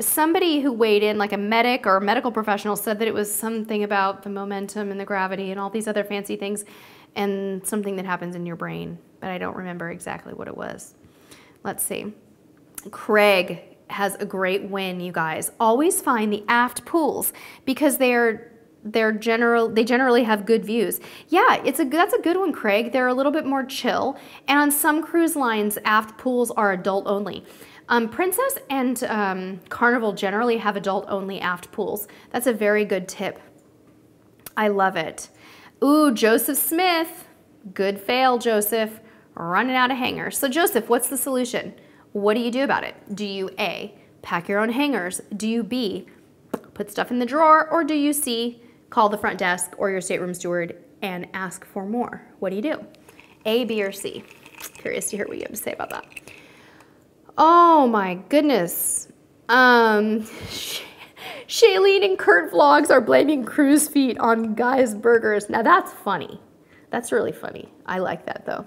Somebody who weighed in, like a medic or a medical professional, said that it was something about the momentum and the gravity and all these other fancy things and something that happens in your brain, but I don't remember exactly what it was. Let's see. Craig has a great win, you guys. Always find the aft pools because they generally have good views. Yeah, that's a good one, Craig. They're a little bit more chill. And on some cruise lines, aft pools are adult only. Princess and Carnival generally have adult only aft pools. That's a very good tip. I love it. Ooh, Joseph Smith. Good fail, Joseph. Running out of hangers. So Joseph, what's the solution? What do you do about it? Do you A, pack your own hangers? Do you B, put stuff in the drawer? Or do you C, call the front desk or your stateroom steward and ask for more? What do you do? A, B, or C? Curious to hear what you have to say about that. Oh my goodness. Shailene and Kurt Vlogs are blaming Cruz feet on Guy's Burgers. Now that's funny. That's really funny. I like that though.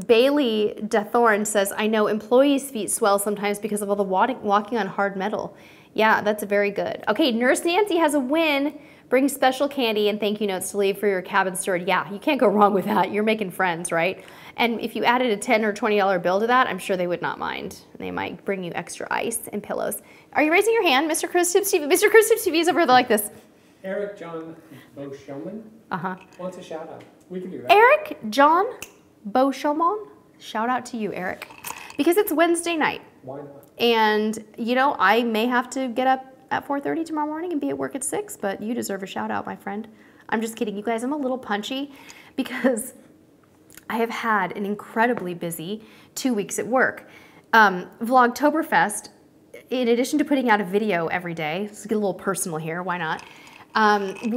Bailey Dethorn says, I know employees' feet swell sometimes because of all the walking on hard metal. Yeah, that's very good. Okay, Nurse Nancy has a win. Bring special candy and thank you notes to leave for your cabin steward. Yeah, you can't go wrong with that. You're making friends, right? And if you added a $10 or $20 bill to that, I'm sure they would not mind. They might bring you extra ice and pillows. Are you raising your hand, Mr. Chris Tips TV? Mr. Chris Tips TV is over there like this. Eric John Beauchemin wants a shout out. We can do that. Eric John Beauchemin, shout out to you, Eric. Because it's Wednesday night. Why not? And, you know, I may have to get up at 4:30 tomorrow morning and be at work at 6, but you deserve a shout out, my friend. I'm just kidding. You guys, I'm a little punchy because I have had an incredibly busy 2 weeks at work. Vlogtoberfest, in addition to putting out a video every day, let's get a little personal here, why not?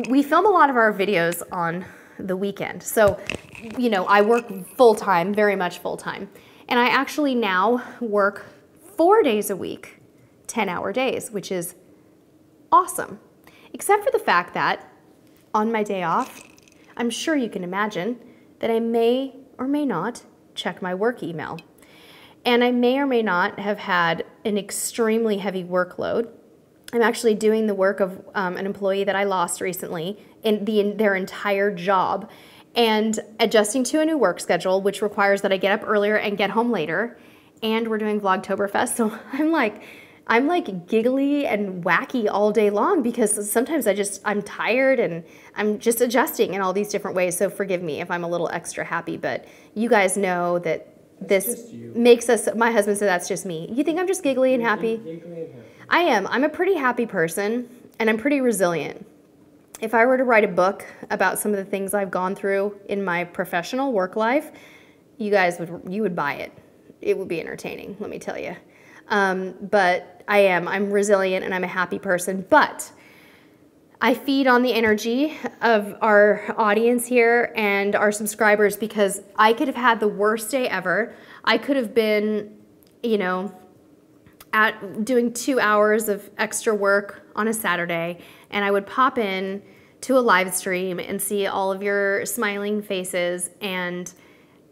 We film a lot of our videos on the weekend. So, you know, I work full-time, very much full-time. And I actually now work 4 days a week, 10-hour days, which is awesome. Except for the fact that on my day off, I'm sure you can imagine that I may or may not check my work email. And I may or may not have had an extremely heavy workload. I'm actually doing the work of an employee that I lost recently in their entire job and adjusting to a new work schedule, which requires that I get up earlier and get home later. And we're doing Vlogtoberfest, so I'm like giggly and wacky all day long because sometimes I'm tired and I'm just adjusting in all these different ways. So forgive me if I'm a little extra happy, but you guys know that this makes us, my husband said that's just me. You think I'm just giggly and happy? Giggly and happy. I am. I'm a pretty happy person and I'm pretty resilient. If I were to write a book about some of the things I've gone through in my professional work life, you would buy it. It would be entertaining, let me tell you. But I'm resilient and I'm a happy person, but I feed on the energy of our audience here and our subscribers because I could have had the worst day ever. I could have been, you know, doing 2 hours of extra work on a Saturday, and I would pop in to a live stream and see all of your smiling faces, and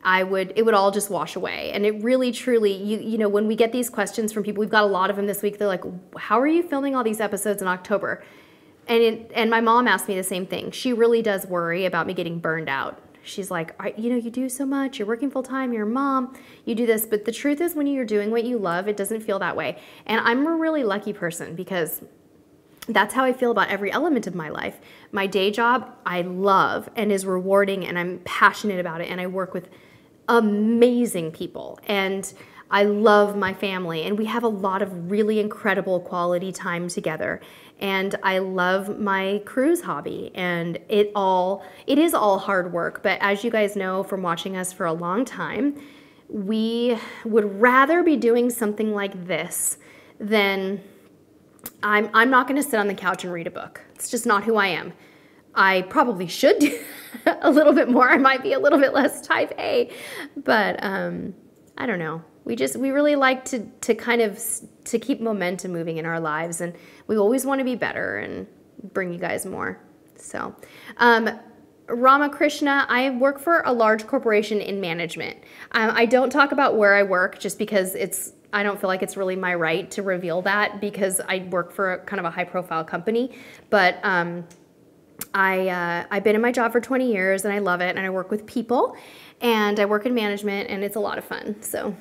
it would all just wash away. And it really, truly, you know, when we get these questions from people, we've got a lot of them this week. They're like, how are you filming all these episodes in October? And my mom asked me the same thing. She really does worry about me getting burned out. She's like, you know, you do so much. You're working full time. You're a mom. You do this. But the truth is when you're doing what you love, it doesn't feel that way. And I'm a really lucky person because that's how I feel about every element of my life. My day job, I love and is rewarding, and I'm passionate about it. And I work with amazing people. And I love my family. And we have a lot of really incredible quality time together. And I love my cruise hobby, and it is all hard work. But as you guys know from watching us for a long time, we would rather be doing something like this than I'm not going to sit on the couch and read a book. It's just not who I am. I probably should do a little bit more. I might be a little bit less type A, but I don't know. We really like to kind of to keep momentum moving in our lives, and we always want to be better and bring you guys more. So, Ramakrishna, I work for a large corporation in management. I don't talk about where I work just because I don't feel like it's really my right to reveal that because I work for kind of a high-profile company. But I've been in my job for 20 years, and I love it, and I work with people, and I work in management, and it's a lot of fun. So,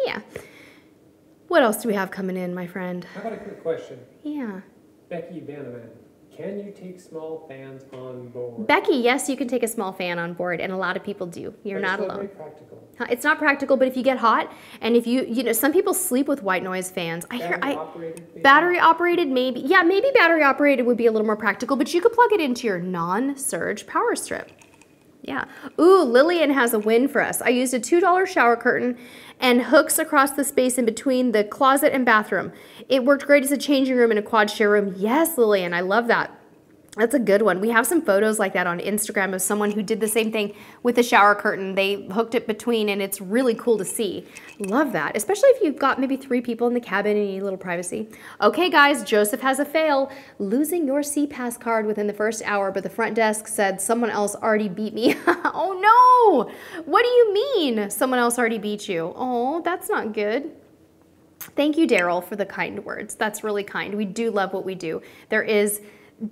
yeah. What else do we have coming in, my friend? How about a quick question? Yeah. Becky Bannerman, can you take small fans on board? Becky, yes, you can take a small fan on board, and a lot of people do. You're not alone. It's not very practical. It's not practical, but if you get hot, and if you know, some people sleep with white noise fans. Battery operated, maybe. Yeah, maybe battery operated would be a little more practical, but you could plug it into your non-surge power strip. Yeah. Ooh, Lillian has a win for us. I used a $2 shower curtain and hooks across the space in between the closet and bathroom. It worked great as a changing room and a quad share room. Yes, Lillian, I love that. That's a good one. We have some photos like that on Instagram of someone who did the same thing with a shower curtain. They hooked it between, and it's really cool to see. Love that, especially if you've got maybe 3 people in the cabin and you need a little privacy. Okay, guys, Joseph has a fail. Losing your CPAS card within the first hour, but the front desk said someone else already beat me. Oh, no. What do you mean someone else already beat you? Oh, that's not good. Thank you, Daryl, for the kind words. That's really kind. We do love what we do. There is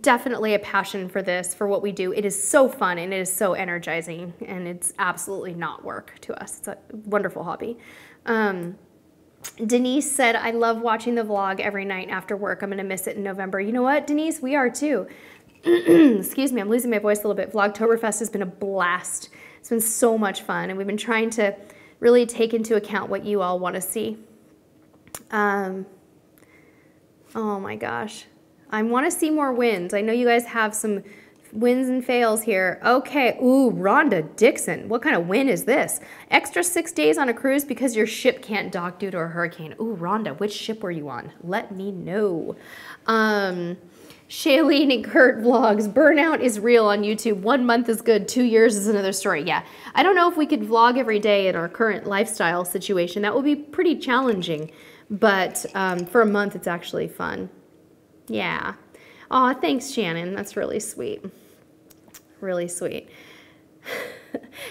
definitely a passion for this, for what we do. It is so fun and it is so energizing, and it's absolutely not work to us. It's a wonderful hobby. Denise said, I love watching the vlog every night after work. I'm going to miss it in November. You know what, Denise? We are too. Excuse me, I'm losing my voice a little bit. Vlogtoberfest has been a blast. It's been so much fun, and we've been trying to really take into account what you all want to see. Oh my gosh. I want to see more wins. I know you guys have some wins and fails here. Okay. Ooh, Rhonda Dixon. What kind of win is this? Extra 6 days on a cruise because your ship can't dock due to a hurricane. Ooh, Rhonda, which ship were you on? Let me know. Shailene and Kurt vlogs. Burnout is real on YouTube. 1 month is good. 2 years is another story. Yeah. I don't know if we could vlog every day in our current lifestyle situation. That would be pretty challenging. But for a month, it's actually fun. Yeah. Aw, thanks, Shannon. That's really sweet. Really sweet.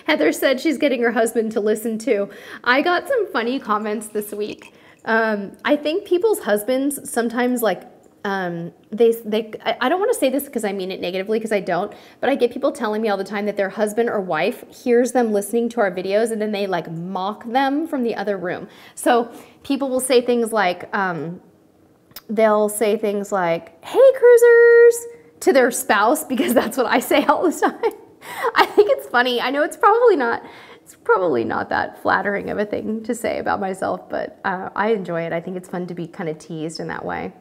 Heather said she's getting her husband to listen too. I got some funny comments this week. I think people's husbands sometimes like, I don't want to say this because I mean it negatively, because I don't, but I get people telling me all the time that their husband or wife hears them listening to our videos and then they like mock them from the other room. So people will say things like, they'll say things like, hey, cruisers, to their spouse, because that's what I say all the time. I think it's funny. I know it's probably not that flattering of a thing to say about myself, but I enjoy it. I think it's fun to be kind of teased in that way.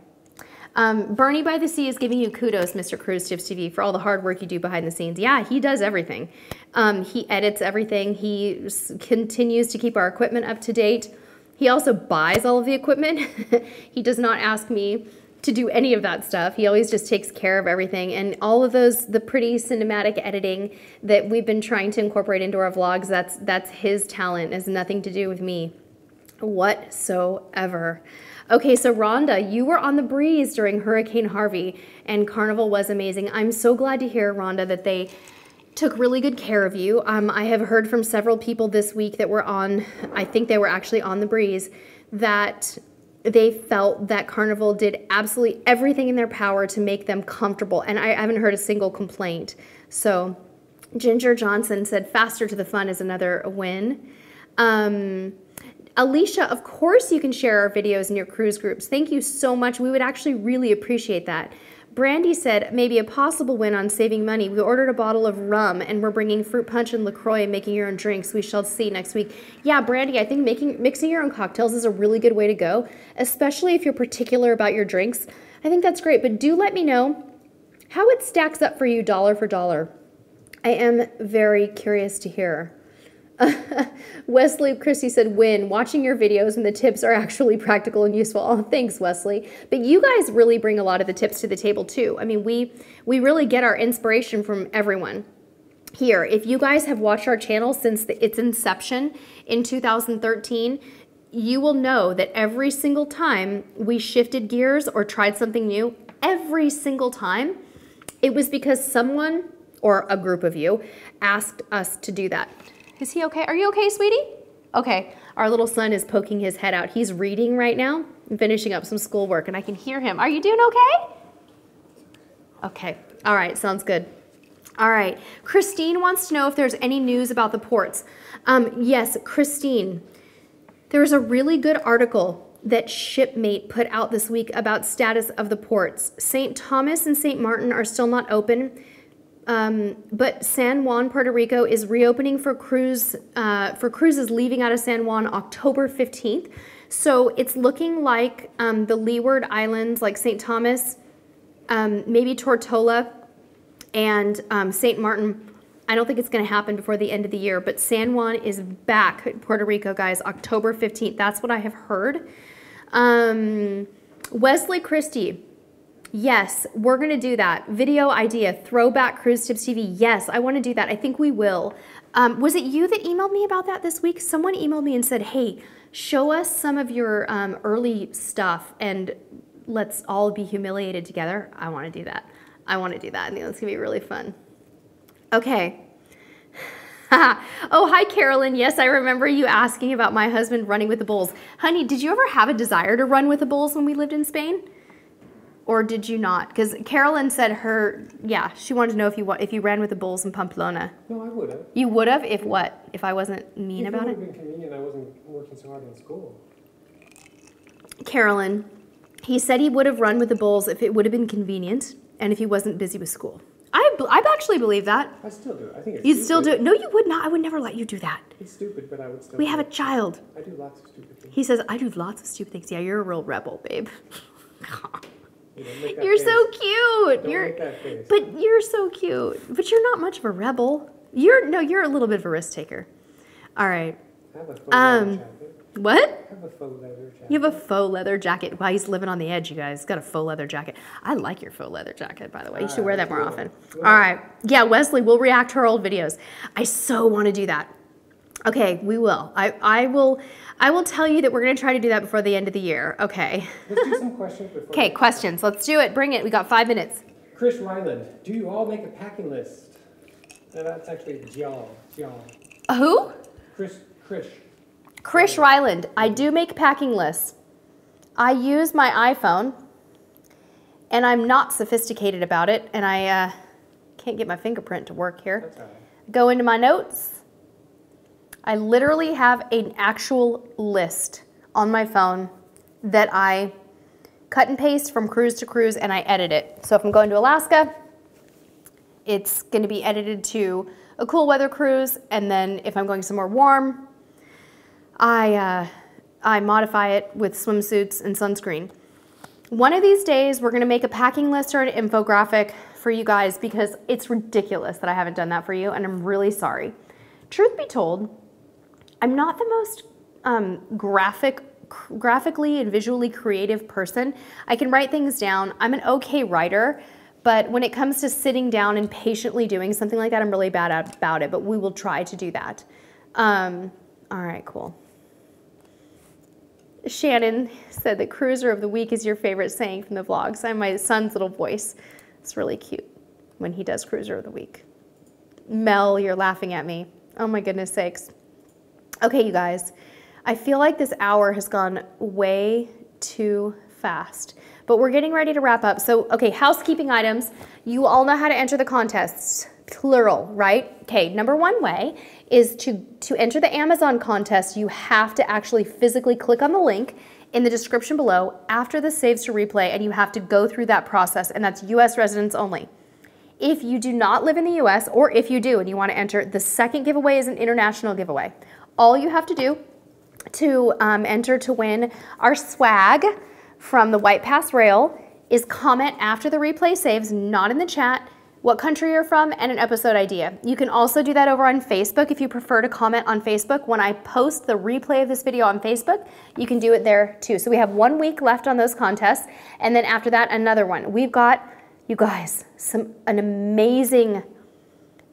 Bernie by the Sea is giving you kudos, Mr. Cruise Tips TV, for all the hard work you do behind the scenes. Yeah, he does everything. He edits everything. He continues to keep our equipment up to date. He also buys all of the equipment. He does not ask me to do any of that stuff. He always just takes care of everything. And all of the pretty cinematic editing that we've been trying to incorporate into our vlogs, that's his talent. It has nothing to do with me whatsoever. Okay, so Rhonda, you were on the breeze during Hurricane Harvey, and Carnival was amazing. I'm so glad to hear, Rhonda, that they took really good care of you. I have heard from several people this week that were on, I think they were actually on the breeze, that they felt that Carnival did absolutely everything in their power to make them comfortable, and I haven't heard a single complaint. So Ginger Johnson said faster to the fun is another win. Alicia, of course you can share our videos in your cruise groups. Thank you so much. We would actually really appreciate that. Brandy said, maybe a possible win on saving money. We ordered a bottle of rum and we're bringing fruit punch and LaCroix and making your own drinks. We shall see next week. Yeah, Brandy, I think mixing your own cocktails is a really good way to go, especially if you're particular about your drinks. I think that's great, but do let me know how it stacks up for you dollar for dollar. I am very curious to hear. Wesley Christie said, win. Watching your videos and the tips are actually practical and useful. Oh, thanks, Wesley. But you guys really bring a lot of the tips to the table too. I mean, we really get our inspiration from everyone here. If you guys have watched our channel since its inception in 2013, you will know that every single time we shifted gears or tried something new, every single time, it was because someone or a group of you asked us to do that. Is he okay? Are you okay, sweetie? Okay, our little son is poking his head out. He's reading right now and finishing up some schoolwork, and I can hear him. Are you doing okay? Okay, all right, sounds good. All right, Christine wants to know if there's any news about the ports. Yes, Christine, there's a really good article that Shipmate put out this week about status of the ports. St. Thomas and St. Martin are still not open. But San Juan, Puerto Rico is reopening for cruises leaving out of San Juan October 15th. So it's looking like the Leeward Islands, like St. Thomas, maybe Tortola, and St. Martin. I don't think it's going to happen before the end of the year, but San Juan is back in Puerto Rico, guys, October 15th. That's what I have heard. Wesley Christie. Yes, we're going to do that. Video idea, throwback Cruise Tips TV. Yes, I want to do that. I think we will. Was it you that emailed me about that this week? Someone emailed me and said, hey, show us some of your early stuff and let's all be humiliated together. I want to do that. I want to do that. I think that's going to be really fun. Okay. Oh, hi, Carolyn. Yes, I remember you asking about my husband running with the bulls. Honey, did you ever have a desire to run with the bulls when we lived in Spain? Or did you not? Because Carolyn said she wanted to know if you ran with the bulls in Pamplona. No, I would have. You would have? If what? If I wasn't mean about it? It would have been convenient. I wasn't working so hard in school. Carolyn, he said he would have run with the bulls if it would have been convenient and if he wasn't busy with school. I actually believe that. I still do it. I think it's You'd still do it? No, you would not. I would never let you do that. It's stupid, but I would still We have a child. I do lots of stupid things. He says, I do lots of stupid things. Yeah, you're a real rebel, babe. You're You're so cute. Don't make that face. But you're so cute. But you're not much of a rebel. You're a little bit of a risk taker. All right. I have a faux leather jacket. What? I have a faux leather jacket. You have a faux leather jacket. Wow, he's living on the edge, you guys. He's got a faux leather jacket. I like your faux leather jacket, by the way. You should wear that more often. Cool. All right. Yeah, Wesley, we'll react to our old videos. I so want to do that. Okay, we will. I will tell you that we're going to try to do that before the end of the year. Okay. Let's do some questions before. Okay, questions. Let's do it. Bring it. We got 5 minutes. Chris Ryland, do you all make a packing list? No, that's actually Jial. Who? Chris Ryland. I do make packing lists. I use my iPhone, and I'm not sophisticated about it, and I can't get my fingerprint to work here. That's all right. Go into my notes. I literally have an actual list on my phone that I cut and paste from cruise to cruise, and I edit it. So if I'm going to Alaska, it's going to be edited to a cool weather cruise, and then if I'm going somewhere warm, I modify it with swimsuits and sunscreen. One of these days, we're going to make a packing list or an infographic for you guys because it's ridiculous that I haven't done that for you, and I'm really sorry. Truth be told, I'm not the most graphically and visually creative person. I can write things down. I'm an okay writer, but when it comes to sitting down and patiently doing something like that, I'm really bad about it, but we will try to do that. All right, cool. Shannon said that Cruiser of the Week is your favorite saying from the vlogs. I'm my son's little voice. It's really cute when he does Cruiser of the Week. Mel, you're laughing at me. Oh my goodness sakes. Okay, you guys, I feel like this hour has gone way too fast, but we're getting ready to wrap up. So, okay, housekeeping items. You all know how to enter the contests, plural, right? Okay, number one way is to enter the Amazon contest, you have to actually physically click on the link in the description below after the saves to replay, and you have to go through that process, and that's US residents only. If you do not live in the US, or if you do and you want to enter, the second giveaway is an international giveaway. All you have to do to enter to win our swag from the White Pass Rail is comment after the replay saves, not in the chat, what country you're from, and an episode idea. You can also do that over on Facebook if you prefer to comment on Facebook. When I post the replay of this video on Facebook, you can do it there too. So we have 1 week left on those contests, and then after that, another one. We've got, you guys, an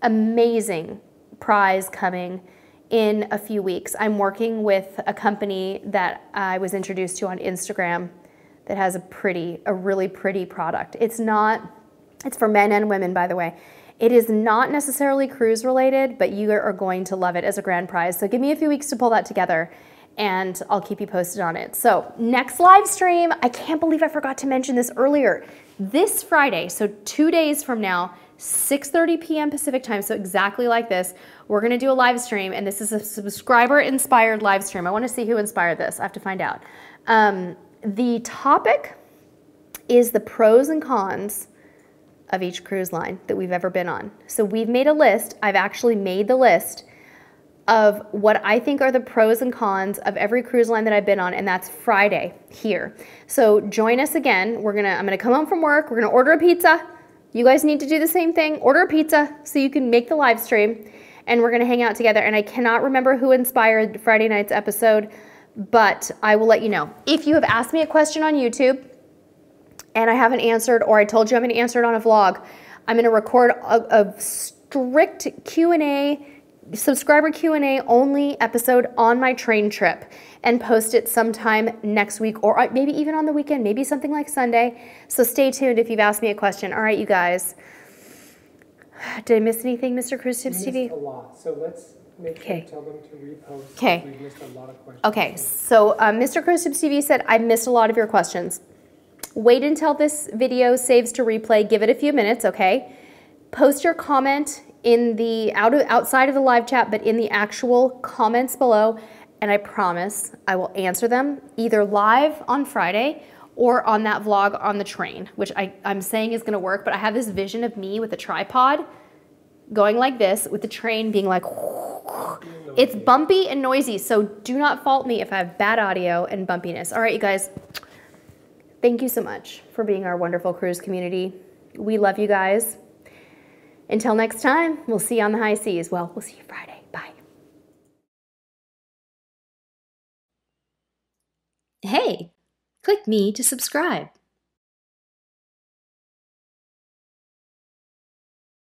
amazing prize coming in a few weeks. I'm working with a company that I was introduced to on Instagram that has a really pretty product. It's for men and women, by the way. It is not necessarily cruise related, but you are going to love it as a grand prize. So give me a few weeks to pull that together and I'll keep you posted on it. So next live stream, I can't believe I forgot to mention this earlier. This Friday, so 2 days from now, 6:30 p.m. Pacific time, so exactly like this, we're gonna do a live stream, and this is a subscriber-inspired live stream. I wanna see who inspired this. I have to find out. The topic is the pros and cons of each cruise line that we've ever been on. So we've made a list. I've actually made the list of what I think are the pros and cons of every cruise line that I've been on, and that's Friday here. So join us again. I'm gonna come home from work. We're gonna order a pizza. You guys need to do the same thing. Order a pizza so you can make the live stream, and we're going to hang out together. And I cannot remember who inspired Friday night's episode, but I will let you know. If you have asked me a question on YouTube and I haven't answered, or I told you I'm going to answer it on a vlog, I'm going to record a strict Q&A, subscriber Q&A only episode on my train trip and post it sometime next week, or maybe even on the weekend, maybe something like Sunday. So stay tuned if you've asked me a question. All right, you guys. Did I miss anything, Mr. Cruise Tips TV? Missed a lot, so let's make sure to tell them to repost. Okay. We've missed a lot of questions. Okay, so Mr. Cruise Tips TV said, I missed a lot of your questions. Wait until this video saves to replay. Give it a few minutes, okay? Post your comment in the outside of the live chat, but in the actual comments below, and I promise I will answer them either live on Friday or on that vlog on the train, which I'm saying is gonna work, but I have this vision of me with a tripod going like this, with the train being like, it's bumpy and noisy, so do not fault me if I have bad audio and bumpiness. All right, you guys, thank you so much for being our wonderful cruise community. We love you guys. Until next time, we'll see you on the high seas. Well, we'll see you Friday. Bye. Hey, click me to subscribe.